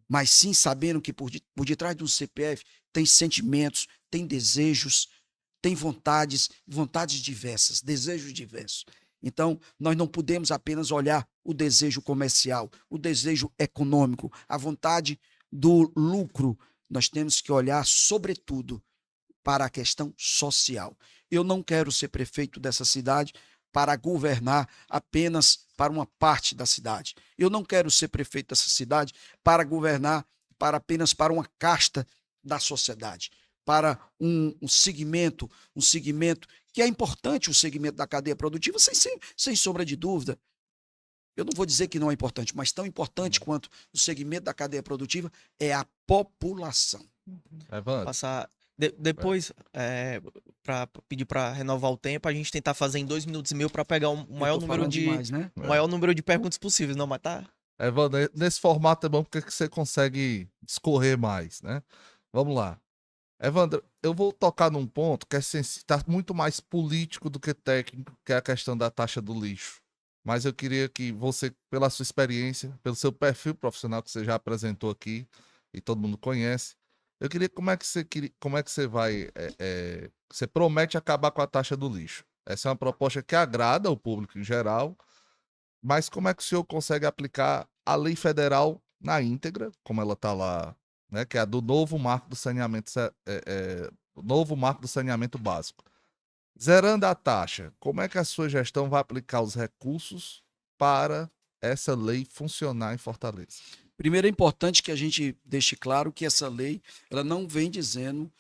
mas sim sabendo que por detrás de um CPF tem sentimentos, tem desejos, tem vontades diversas, desejos diversos. Então, nós não podemos apenas olhar o desejo comercial, o desejo econômico, a vontade do lucro. Nós temos que olhar, sobretudo, para a questão social. Eu não quero ser prefeito dessa cidade para governar apenas para uma parte da cidade. Eu não quero ser prefeito dessa cidade para governar apenas para uma casta da sociedade, para um segmento que é importante, o segmento da cadeia produtiva, sem sombra de dúvida. Eu não vou dizer que não é importante, mas tão importante quanto o segmento da cadeia produtiva é a população. Passar depois, para pedir para renovar o tempo, a gente tentar fazer em 2 minutos e meio para pegar o maior número de perguntas possíveis, não, mas tá? Evandro, nesse formato é bom porque você consegue discorrer mais, né? Vamos lá. Evandro, eu vou tocar num ponto que está muito mais político do que técnico, que é a questão da taxa do lixo. Mas eu queria que você, pela sua experiência, pelo seu perfil profissional que você já apresentou aqui e todo mundo conhece, eu queria como é que você vai, você promete acabar com a taxa do lixo. Essa é uma proposta que agrada o público em geral, mas como é que o senhor consegue aplicar a lei federal na íntegra, como ela está lá, né, que é a do novo marco do saneamento, novo marco do saneamento básico. Zerando a taxa, como é que a sua gestão vai aplicar os recursos para essa lei funcionar em Fortaleza? Primeiro é importante que a gente deixe claro que essa lei, ela não vem dizendo,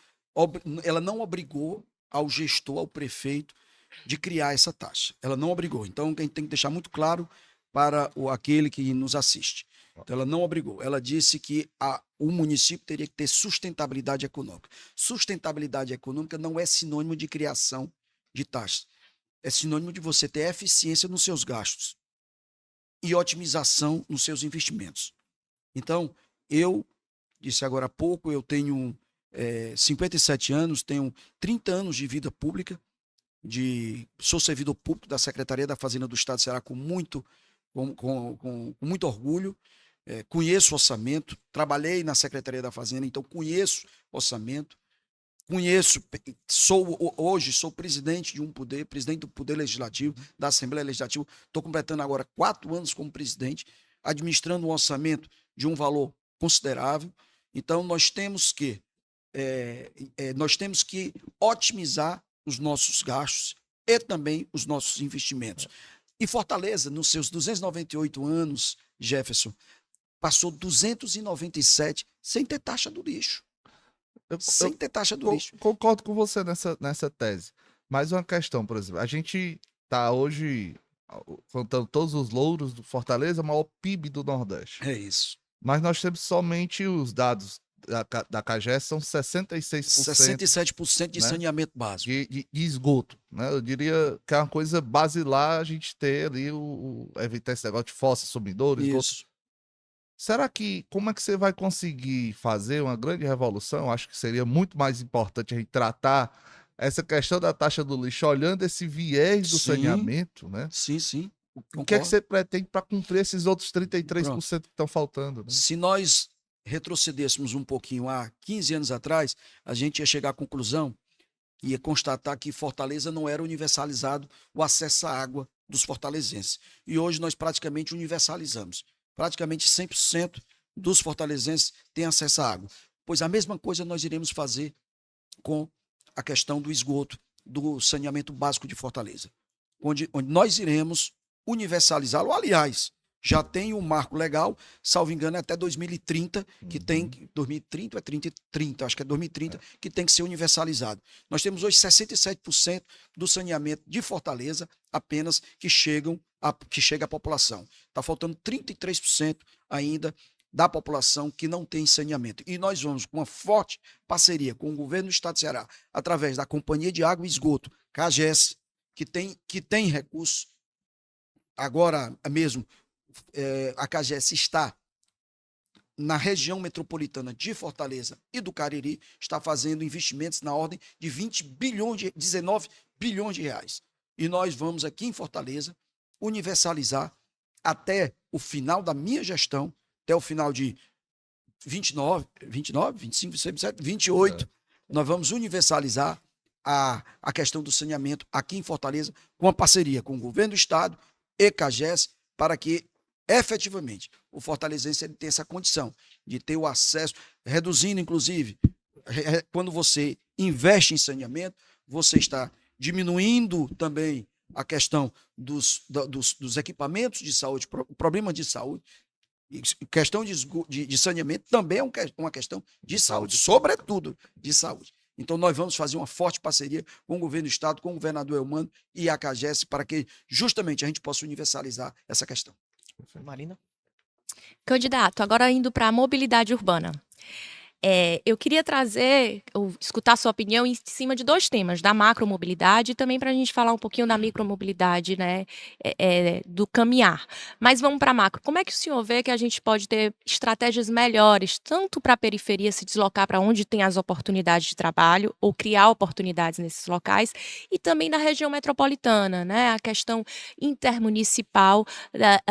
ela não obrigou ao gestor, ao prefeito, de criar essa taxa. Ela não obrigou. Então, a gente tem que deixar muito claro para aquele que nos assiste. Então, ela não obrigou. Ela disse que o município teria que ter sustentabilidade econômica. Sustentabilidade econômica não é sinônimo de criação de taxas. É sinônimo de você ter eficiência nos seus gastos e otimização nos seus investimentos. Então, eu disse agora há pouco, eu tenho 57 anos, tenho 30 anos de vida pública, sou servidor público da Secretaria da Fazenda do Estado do Ceará com muito orgulho. Conheço orçamento, trabalhei na Secretaria da Fazenda, então conheço orçamento, hoje sou presidente presidente do Poder Legislativo, da Assembleia Legislativa, estou completando agora 4 anos como presidente, administrando um orçamento de um valor considerável. Então nós temos que otimizar os nossos gastos e também os nossos investimentos. E Fortaleza, nos seus 298 anos, Jefferson, passou 297 sem ter taxa do lixo. Sem ter taxa do lixo. Concordo com você nessa tese. Mas uma questão, por exemplo, a gente está hoje contando todos os louros do Fortaleza, o maior PIB do Nordeste. É isso. Mas nós temos somente os dados da CAGES, são 66%. 67% de saneamento básico. De esgoto. Né? Eu diria que é uma coisa basilar a gente ter ali, evitar esse negócio de fossa, sumidouro, esgoto. Isso. Será que, como é que você vai conseguir fazer uma grande revolução? Acho que seria muito mais importante a gente tratar essa questão da taxa do lixo olhando esse viés do saneamento, né? Sim. O que é que você pretende para cumprir esses outros 33% que estão faltando? Né? Se nós retrocedêssemos um pouquinho há 15 anos atrás, a gente ia chegar à conclusão, ia constatar que Fortaleza não era universalizado o acesso à água dos fortalezenses. E hoje nós praticamente universalizamos. Praticamente 100% dos fortalezenses têm acesso à água. Pois a mesma coisa nós iremos fazer com a questão do esgoto, do saneamento básico de Fortaleza, onde nós iremos universalizá-lo. Aliás, já tem um marco legal, salvo engano, até 2030, que tem 2030 é 30, acho que é 2030, que tem que ser universalizado. Nós temos hoje 67% do saneamento de Fortaleza apenas que chega à população. Está faltando 33% ainda da população que não tem saneamento. E nós vamos com uma forte parceria com o governo do estado de Ceará, através da Companhia de Água e Esgoto, CAGES, que tem recursos. Agora mesmo, a CAGES está na região metropolitana de Fortaleza e do Cariri, está fazendo investimentos na ordem de 19 bilhões de reais. E nós vamos aqui em Fortaleza universalizar até o final da minha gestão, até o final de 29, 25, 27, 28, nós vamos universalizar a questão do saneamento aqui em Fortaleza, com a parceria com o governo do estado e CAGES, para que efetivamente o fortalezense ele tenha essa condição de ter o acesso, reduzindo inclusive, quando você investe em saneamento, você está diminuindo também a questão dos equipamentos de saúde, problema de saúde. Questão de saneamento também é uma questão de saúde, sobretudo de saúde. Então, nós vamos fazer uma forte parceria com o governo do estado, com o governador Eumano e a CAGES, para que justamente a gente possa universalizar essa questão. Marina? Candidato, agora indo para a mobilidade urbana. Eu queria escutar sua opinião em cima de dois temas, da macromobilidade e também para a gente falar um pouquinho da micromobilidade, né, do caminhar. Mas vamos para a macro. Como é que o senhor vê que a gente pode ter estratégias melhores, tanto para a periferia se deslocar para onde tem as oportunidades de trabalho, ou criar oportunidades nesses locais, e também na região metropolitana, né, a questão intermunicipal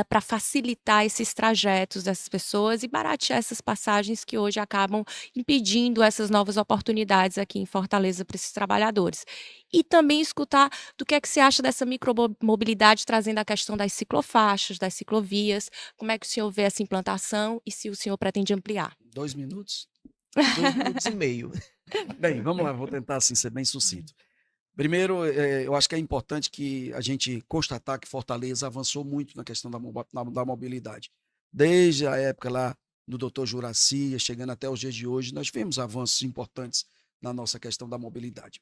para facilitar esses trajetos dessas pessoas e baratear essas passagens que hoje acabam impedindo essas novas oportunidades aqui em Fortaleza para esses trabalhadores. E também escutar do que é que você acha dessa micromobilidade, trazendo a questão das ciclofaixas, das ciclovias, como é que o senhor vê essa implantação e se o senhor pretende ampliar? 2 minutos? 2 minutos e meio. Bem, vamos lá, vou tentar assim, ser bem sucinto. Primeiro, eu acho que é importante que a gente constatar que Fortaleza avançou muito na questão da mobilidade. Desde a época lá do Dr. Juraci, chegando até os dias de hoje, nós vimos avanços importantes na nossa questão da mobilidade.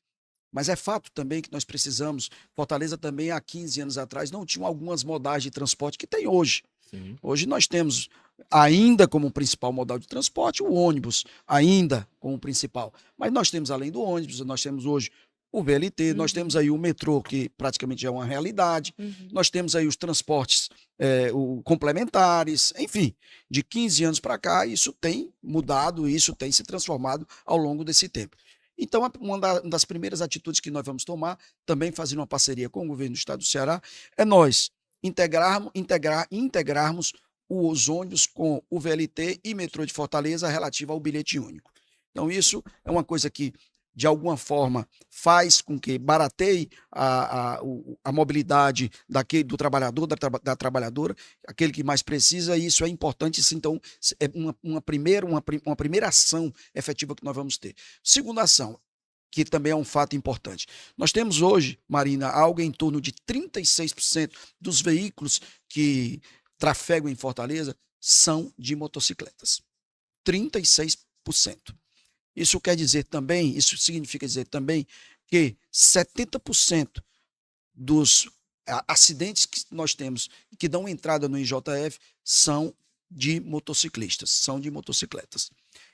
Mas é fato também que nós precisamos, Fortaleza também há 15 anos atrás não tinha algumas modais de transporte que tem hoje. Sim. Hoje nós temos ainda como principal modal de transporte o ônibus, ainda como principal. Mas nós temos além do ônibus, nós temos hoje o VLT, nós temos aí o metrô, que praticamente já é uma realidade, nós temos aí os transportes complementares, enfim, de 15 anos para cá, isso tem mudado, isso tem se transformado ao longo desse tempo. Então, uma das primeiras atitudes que nós vamos tomar, também fazendo uma parceria com o governo do estado do Ceará, é nós integrarmos os ônibus com o VLT e metrô de Fortaleza relativo ao bilhete único. Então, isso é uma coisa que de alguma forma faz com que barateie a mobilidade do trabalhador, da trabalhadora, aquele que mais precisa, e isso é importante, isso, então é uma primeira ação efetiva que nós vamos ter. Segunda ação, que também é um fato importante. Nós temos hoje, Marina, algo em torno de 36% dos veículos que trafegam em Fortaleza são de motocicletas. 36%. Isso significa dizer também que 70% dos acidentes que nós temos que dão entrada no IJF são de motociclistas, são de motocicletas.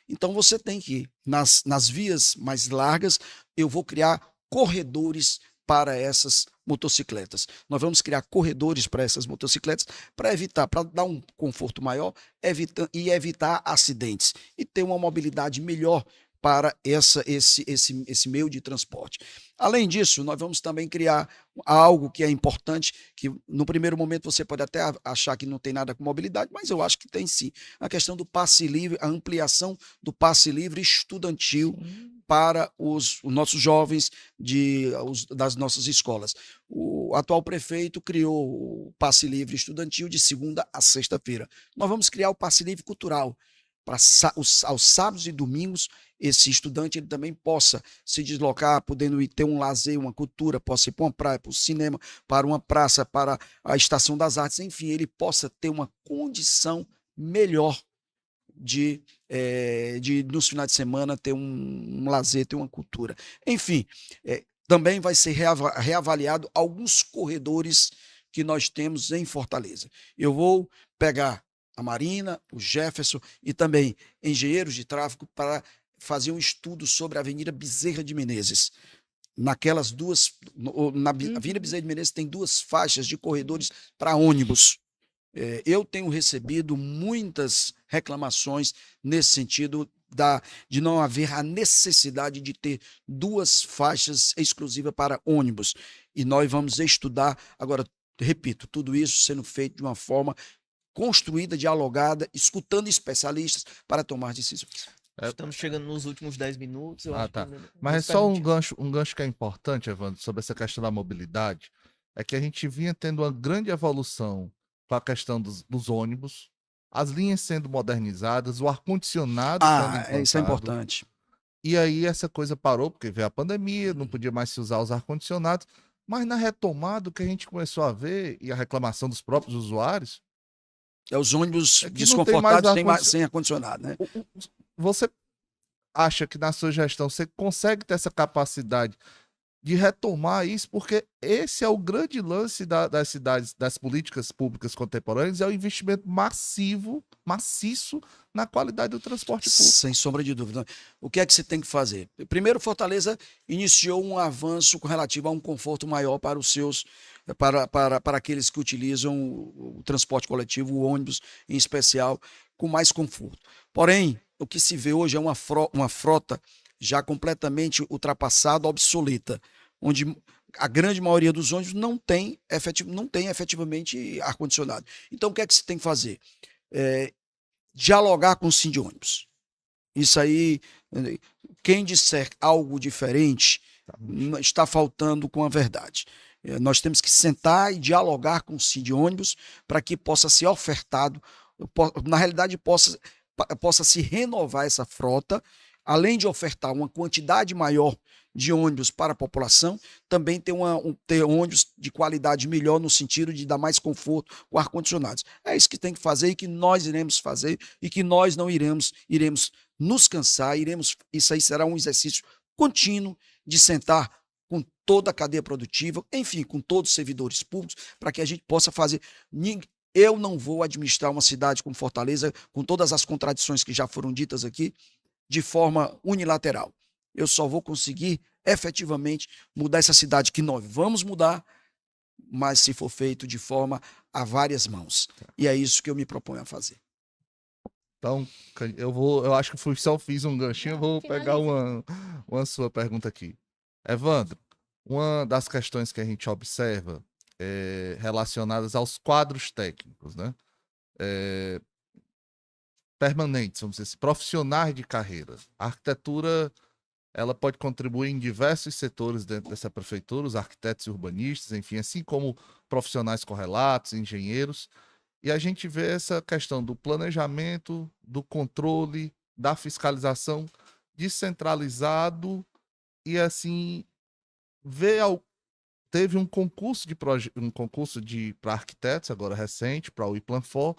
Então você tem que, nas vias mais largas, eu vou criar corredores para essas motocicletas. Nós vamos criar corredores para essas motocicletas para dar um conforto maior evitar acidentes e ter uma mobilidade melhor para esse meio de transporte. Além disso, nós vamos também criar algo que é importante, que no primeiro momento você pode até achar que não tem nada com mobilidade, mas eu acho que tem sim. A questão do passe livre, a ampliação do passe livre estudantil para os nossos jovens das nossas escolas. O atual prefeito criou o passe livre estudantil de segunda a sexta-feira. Nós vamos criar o passe livre cultural, para aos sábados e domingos, esse estudante ele também possa se deslocar, podendo ir ter um lazer, uma cultura, possa ir para uma praia, para o cinema, para uma praça, para a Estação das Artes, enfim, ele possa ter uma condição melhor nos finais de semana ter um lazer, ter uma cultura. Enfim, também vai ser reavaliado alguns corredores que nós temos em Fortaleza. Eu vou pegar a Marina, o Jefferson e também engenheiros de tráfego para fazer um estudo sobre a Avenida Bezerra de Menezes. Naquelas duas, na Avenida Bezerra de Menezes tem 2 faixas de corredores para ônibus. Eu tenho recebido muitas reclamações nesse sentido de não haver a necessidade de ter 2 faixas exclusivas para ônibus. E nós vamos estudar, agora, repito, tudo isso sendo feito de uma forma construída, dialogada, escutando especialistas para tomar decisões. Estamos chegando nos últimos 10 minutos. Tá. Mas é só um gancho que é importante, Evandro, sobre essa questão da mobilidade, é que a gente vinha tendo uma grande evolução com a questão dos ônibus, as linhas sendo modernizadas, o ar-condicionado sendo implantado. Isso é importante. E aí essa coisa parou, porque veio a pandemia, não podia mais se usar os ar-condicionados, mas na retomada, o que a gente começou a ver, e a reclamação dos próprios usuários... os ônibus desconfortáveis sem ar-condicionado, né? Você acha que na sua gestão você consegue ter essa capacidade de retomar isso, porque esse é o grande lance das cidades, das políticas públicas contemporâneas, é o investimento maciço na qualidade do transporte público. Sem sombra de dúvida. O que é que você tem que fazer? Primeiro, Fortaleza iniciou um avanço relativo a um conforto maior para os seus, para aqueles que utilizam o transporte coletivo, o ônibus em especial, com mais conforto. Porém, o que se vê hoje é uma frota já completamente ultrapassada, obsoleta, onde a grande maioria dos ônibus não tem efetivamente ar-condicionado. Então, o que é que se tem que fazer? Dialogar com o Sindônibus. Isso aí, quem disser algo diferente, está faltando com a verdade. Nós temos que sentar e dialogar com o Sindônibus para que possa ser ofertado, na realidade, possa se renovar essa frota, além de ofertar uma quantidade maior de ônibus para a população, também ter ônibus de qualidade melhor no sentido de dar mais conforto com ar-condicionados. É isso que tem que fazer e que nós iremos fazer e que nós não iremos nos cansar, isso aí será um exercício contínuo de sentar com toda a cadeia produtiva, enfim, com todos os servidores públicos, para que a gente possa fazer... Eu não vou administrar uma cidade como Fortaleza, com todas as contradições que já foram ditas aqui, de forma unilateral. Eu só vou conseguir efetivamente mudar essa cidade, que nós vamos mudar, mas se for feito de forma a várias mãos. E é isso que eu me proponho a fazer. Então, eu acho que só fiz um ganchinho, eu vou pegar uma sua pergunta aqui. Evandro, uma das questões que a gente observa relacionadas aos quadros técnicos, né? Permanentes, vamos dizer assim, profissionais de carreira. A arquitetura, ela pode contribuir em diversos setores dentro dessa prefeitura, os arquitetos e urbanistas, enfim, assim como profissionais correlatos, engenheiros. E a gente vê essa questão do planejamento, do controle, da fiscalização descentralizado e, assim, teve um concurso para arquitetos, agora recente, para o IPLANFOR,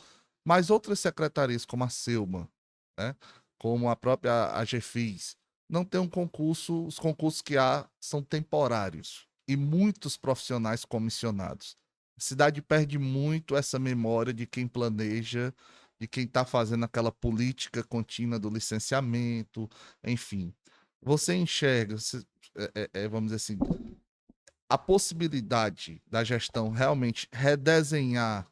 mas outras secretarias, como a SELMA, né, como a própria AGFIS, não tem um concurso, os concursos que há são temporários e muitos profissionais comissionados. A cidade perde muito essa memória de quem planeja, de quem está fazendo aquela política contínua do licenciamento, enfim. Você enxerga, vamos dizer assim, a possibilidade da gestão realmente redesenhar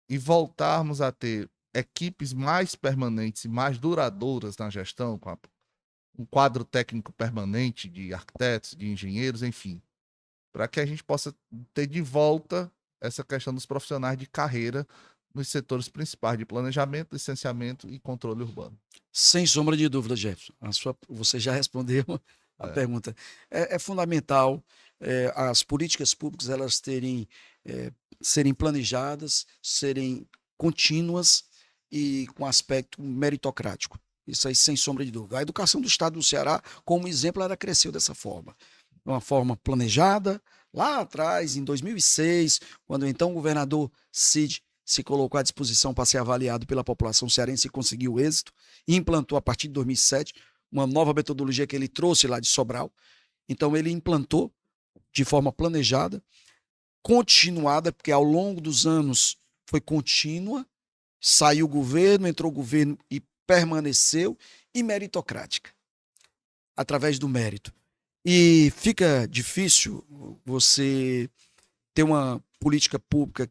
e voltarmos a ter equipes mais permanentes e mais duradouras na gestão, com um quadro técnico permanente de arquitetos, de engenheiros, enfim, para que a gente possa ter de volta essa questão dos profissionais de carreira nos setores principais de planejamento, licenciamento e controle urbano. Sem sombra de dúvida, Jefferson. Você já respondeu a pergunta. É fundamental as políticas públicas elas serem planejadas, serem contínuas e com aspecto meritocrático. Isso aí, sem sombra de dúvida. A educação do estado do Ceará, como exemplo, ela cresceu dessa forma. De uma forma planejada, lá atrás, em 2006, quando então o governador Cid se colocou à disposição para ser avaliado pela população cearense e conseguiu êxito, e implantou a partir de 2007 uma nova metodologia que ele trouxe lá de Sobral. Então ele implantou de forma planejada, continuada, porque ao longo dos anos foi contínua, saiu o governo, entrou o governo e permaneceu, e meritocrática, através do mérito. E fica difícil você ter uma política pública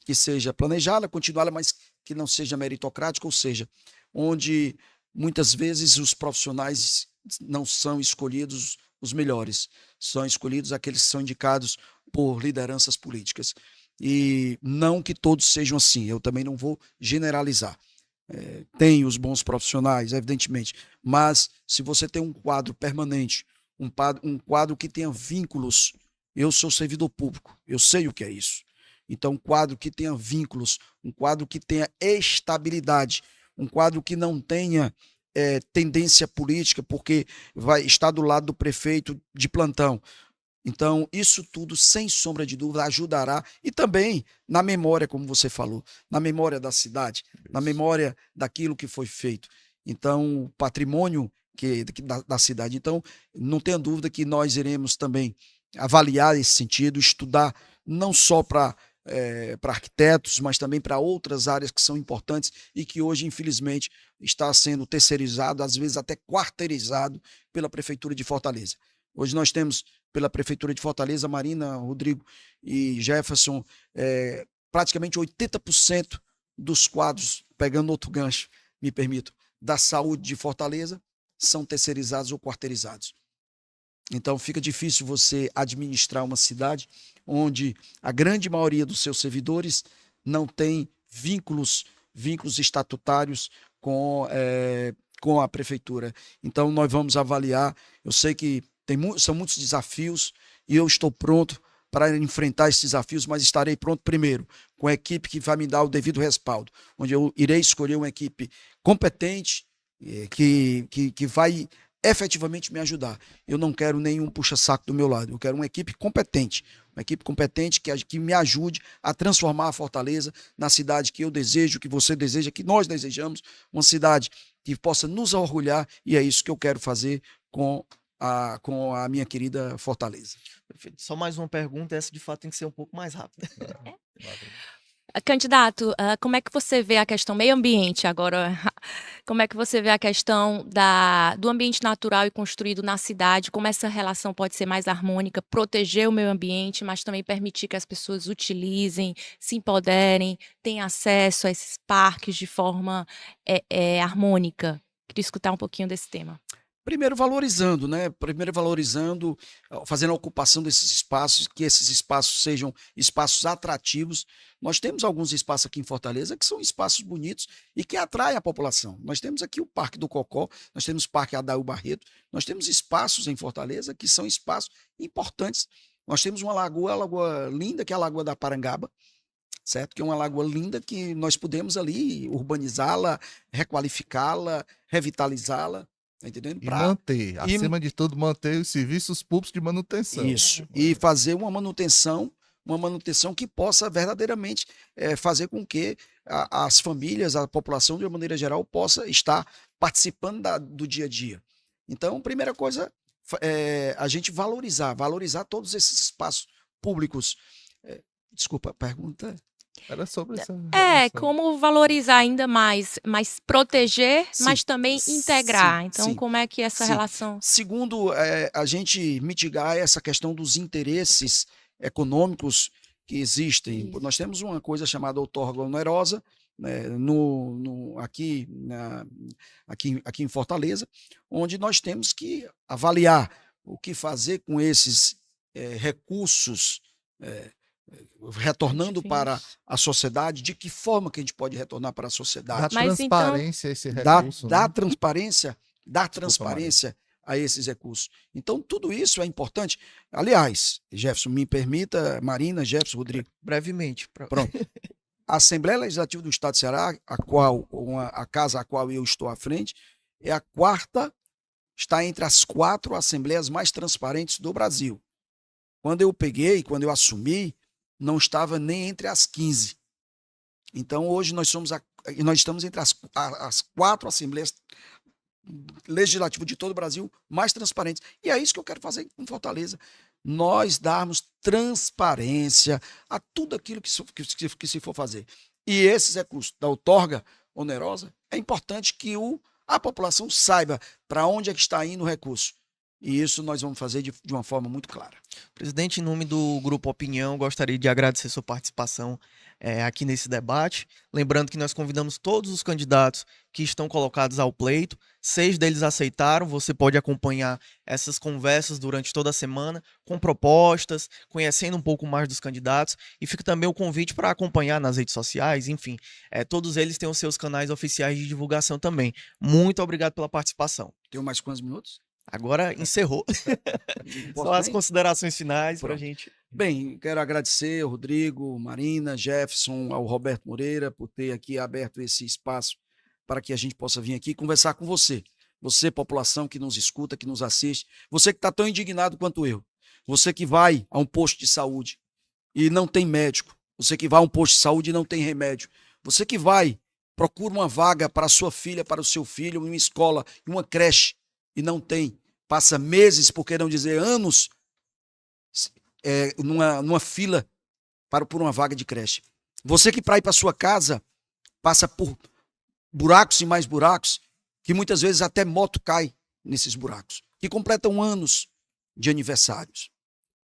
que seja planejada, continuada, mas que não seja meritocrática, ou seja, onde muitas vezes os profissionais não são escolhidos os melhores, são escolhidos aqueles que são indicados por lideranças políticas. E não que todos sejam assim, eu também não vou generalizar. Tem os bons profissionais, evidentemente, mas se você tem um quadro permanente, um quadro que tenha vínculos, eu sou servidor público, eu sei o que é isso. Então, um quadro que tenha vínculos, um quadro que tenha estabilidade, um quadro que não tenha tendência política, porque vai estar do lado do prefeito de plantão. Então, isso tudo, sem sombra de dúvida, ajudará, e também na memória, como você falou, na memória da cidade, na memória daquilo que foi feito. Então, o patrimônio da cidade. Então, não tenha dúvida que nós iremos também avaliar esse sentido, estudar não só para arquitetos, mas também para outras áreas que são importantes e que hoje, infelizmente, está sendo terceirizado, às vezes até quarteirizado pela Prefeitura de Fortaleza. Hoje nós temos, pela Prefeitura de Fortaleza, Marina, Rodrigo e Jefferson, praticamente 80% dos quadros, pegando outro gancho, me permito, da saúde de Fortaleza, são terceirizados ou quarteirizados. Então fica difícil você administrar uma cidade onde a grande maioria dos seus servidores não tem vínculos estatutários com a prefeitura. Então nós vamos avaliar, eu sei que são muitos desafios e eu estou pronto para enfrentar esses desafios, mas estarei pronto primeiro com a equipe que vai me dar o devido respaldo, onde eu irei escolher uma equipe competente, que vai efetivamente me ajudar. Eu não quero nenhum puxa-saco do meu lado, eu quero uma equipe competente que me ajude a transformar a Fortaleza na cidade que eu desejo, que você deseja, que nós desejamos, uma cidade que possa nos orgulhar, e é isso que eu quero fazer com a minha querida Fortaleza. Perfeito. Só mais uma pergunta, essa de fato tem que ser um pouco mais rápida. Candidato, como é que você vê a questão meio ambiente agora? Como é que você vê a questão do ambiente natural e construído na cidade? Como essa relação pode ser mais harmônica, proteger o meio ambiente, mas também permitir que as pessoas utilizem, se empoderem, tenham acesso a esses parques de forma harmônica? Queria escutar um pouquinho desse tema. Primeiro valorizando, né? Fazendo a ocupação desses espaços, que esses espaços sejam espaços atrativos. Nós temos alguns espaços aqui em Fortaleza que são espaços bonitos e que atraem a população. Nós temos aqui o Parque do Cocó, nós temos o Parque Adail Barreto, nós temos espaços em Fortaleza que são espaços importantes. Nós temos uma lagoa linda, que é a Lagoa da Parangaba, certo? Que é uma lagoa linda que nós podemos ali urbanizá-la, requalificá-la, revitalizá-la. Tá entendendo? Manter, acima de tudo, manter os serviços públicos de manutenção. Isso, e fazer uma manutenção que possa verdadeiramente fazer com que as famílias, a população de uma maneira geral, possa estar participando do dia a dia. Então, primeira coisa, a gente valorizar todos esses espaços públicos. Desculpa, a pergunta... Era sobre essa como valorizar ainda mais, mas proteger, sim, mas também integrar. Sim, então, sim, como é que essa relação... Segundo, a gente mitigar essa questão dos interesses econômicos que existem. Isso. Nós temos uma coisa chamada outorga onerosa, né, aqui em Fortaleza, onde nós temos que avaliar o que fazer com esses recursos retornando para a sociedade, de que forma que a gente pode retornar para a sociedade. Dar transparência a esse recurso. Dar transparência a esses recursos. Então, tudo isso é importante. Aliás, Jefferson, me permita, Marina, Jefferson, Rodrigo. Brevemente. Pronto. A Assembleia Legislativa do Estado do Ceará, a casa a qual eu estou à frente, é a quarta, está entre as 4 assembleias mais transparentes do Brasil. Quando eu assumi, não estava nem entre as 15. Então, hoje nós estamos entre as 4 assembleias legislativas de todo o Brasil mais transparentes. E é isso que eu quero fazer com Fortaleza. Nós darmos transparência a tudo aquilo que se for fazer. E esses recursos da outorga onerosa, é importante que a população saiba para onde é que está indo o recurso. E isso nós vamos fazer de uma forma muito clara. Presidente, em nome do Grupo Opinião, gostaria de agradecer sua participação aqui nesse debate. Lembrando que nós convidamos todos os candidatos que estão colocados ao pleito. 6 deles aceitaram. Você pode acompanhar essas conversas durante toda a semana, com propostas, conhecendo um pouco mais dos candidatos. E fica também o convite para acompanhar nas redes sociais. Enfim, todos eles têm os seus canais oficiais de divulgação também. Muito obrigado pela participação. Tenho mais quantos minutos? Agora encerrou. Só as considerações finais para a gente. Bem, quero agradecer ao Rodrigo, Marina, Jefferson, ao Roberto Moreira por ter aqui aberto esse espaço para que a gente possa vir aqui conversar com você. Você, população que nos escuta, que nos assiste, você que está tão indignado quanto eu, você que vai a um posto de saúde e não tem médico, você que vai a um posto de saúde e não tem remédio, você que procura uma vaga para a sua filha, para o seu filho, uma escola, uma creche, e não tem, passa meses, por que não dizer anos, numa fila por uma vaga de creche. Você que para ir para sua casa passa por buracos e mais buracos, que muitas vezes até moto cai nesses buracos, que completam anos de aniversários.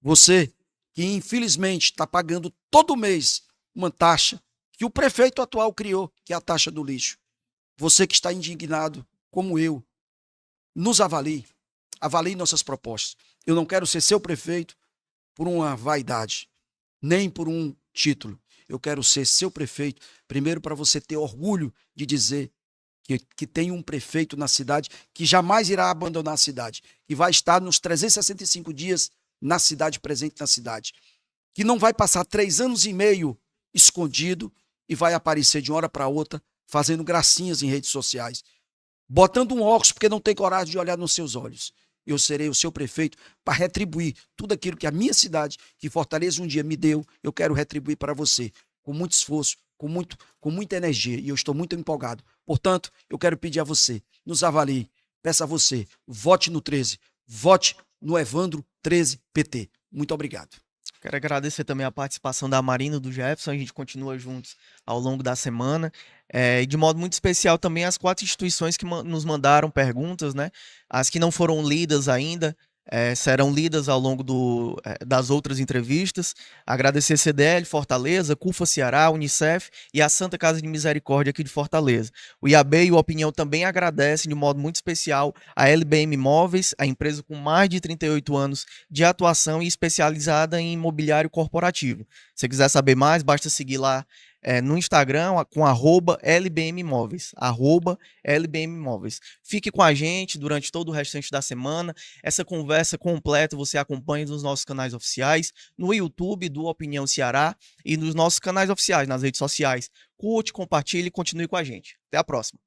Você que infelizmente está pagando todo mês uma taxa que o prefeito atual criou, que é a taxa do lixo. Você que está indignado, como eu, nos avalie nossas propostas. Eu não quero ser seu prefeito por uma vaidade, nem por um título. Eu quero ser seu prefeito, primeiro para você ter orgulho de dizer que tem um prefeito na cidade que jamais irá abandonar a cidade, que vai estar nos 365 dias na cidade, presente na cidade, que não vai passar 3 anos e meio escondido e vai aparecer de uma hora para outra fazendo gracinhas em redes sociais, botando um óculos porque não tem coragem de olhar nos seus olhos. Eu serei o seu prefeito para retribuir tudo aquilo que a minha cidade, que Fortaleza um dia me deu, eu quero retribuir para você, com muito esforço, com muita energia, e eu estou muito empolgado. Portanto, eu quero pedir a você, nos avalie, peço a você, vote no 13, vote no Evandro 13 PT. Muito obrigado. Quero agradecer também a participação da Marina e do Jefferson, a gente continua juntos ao longo da semana. E de modo muito especial também as 4 instituições que nos mandaram perguntas, né? As que não foram lidas ainda, serão lidas ao longo das outras entrevistas. Agradecer a CDL Fortaleza, CUFA Ceará, Unicef e a Santa Casa de Misericórdia aqui de Fortaleza. O IAB e o Opinião também agradecem de modo muito especial a LBM Imóveis, a empresa com mais de 38 anos de atuação e especializada em imobiliário corporativo. Se você quiser saber mais, basta seguir lá no Instagram com @LBM Imóveis, @LBM Imóveis. Fique com a gente durante todo o restante da semana. Essa conversa completa você acompanha nos nossos canais oficiais, no YouTube do Opinião Ceará e nos nossos canais oficiais, nas redes sociais. Curte, compartilhe e continue com a gente. Até a próxima.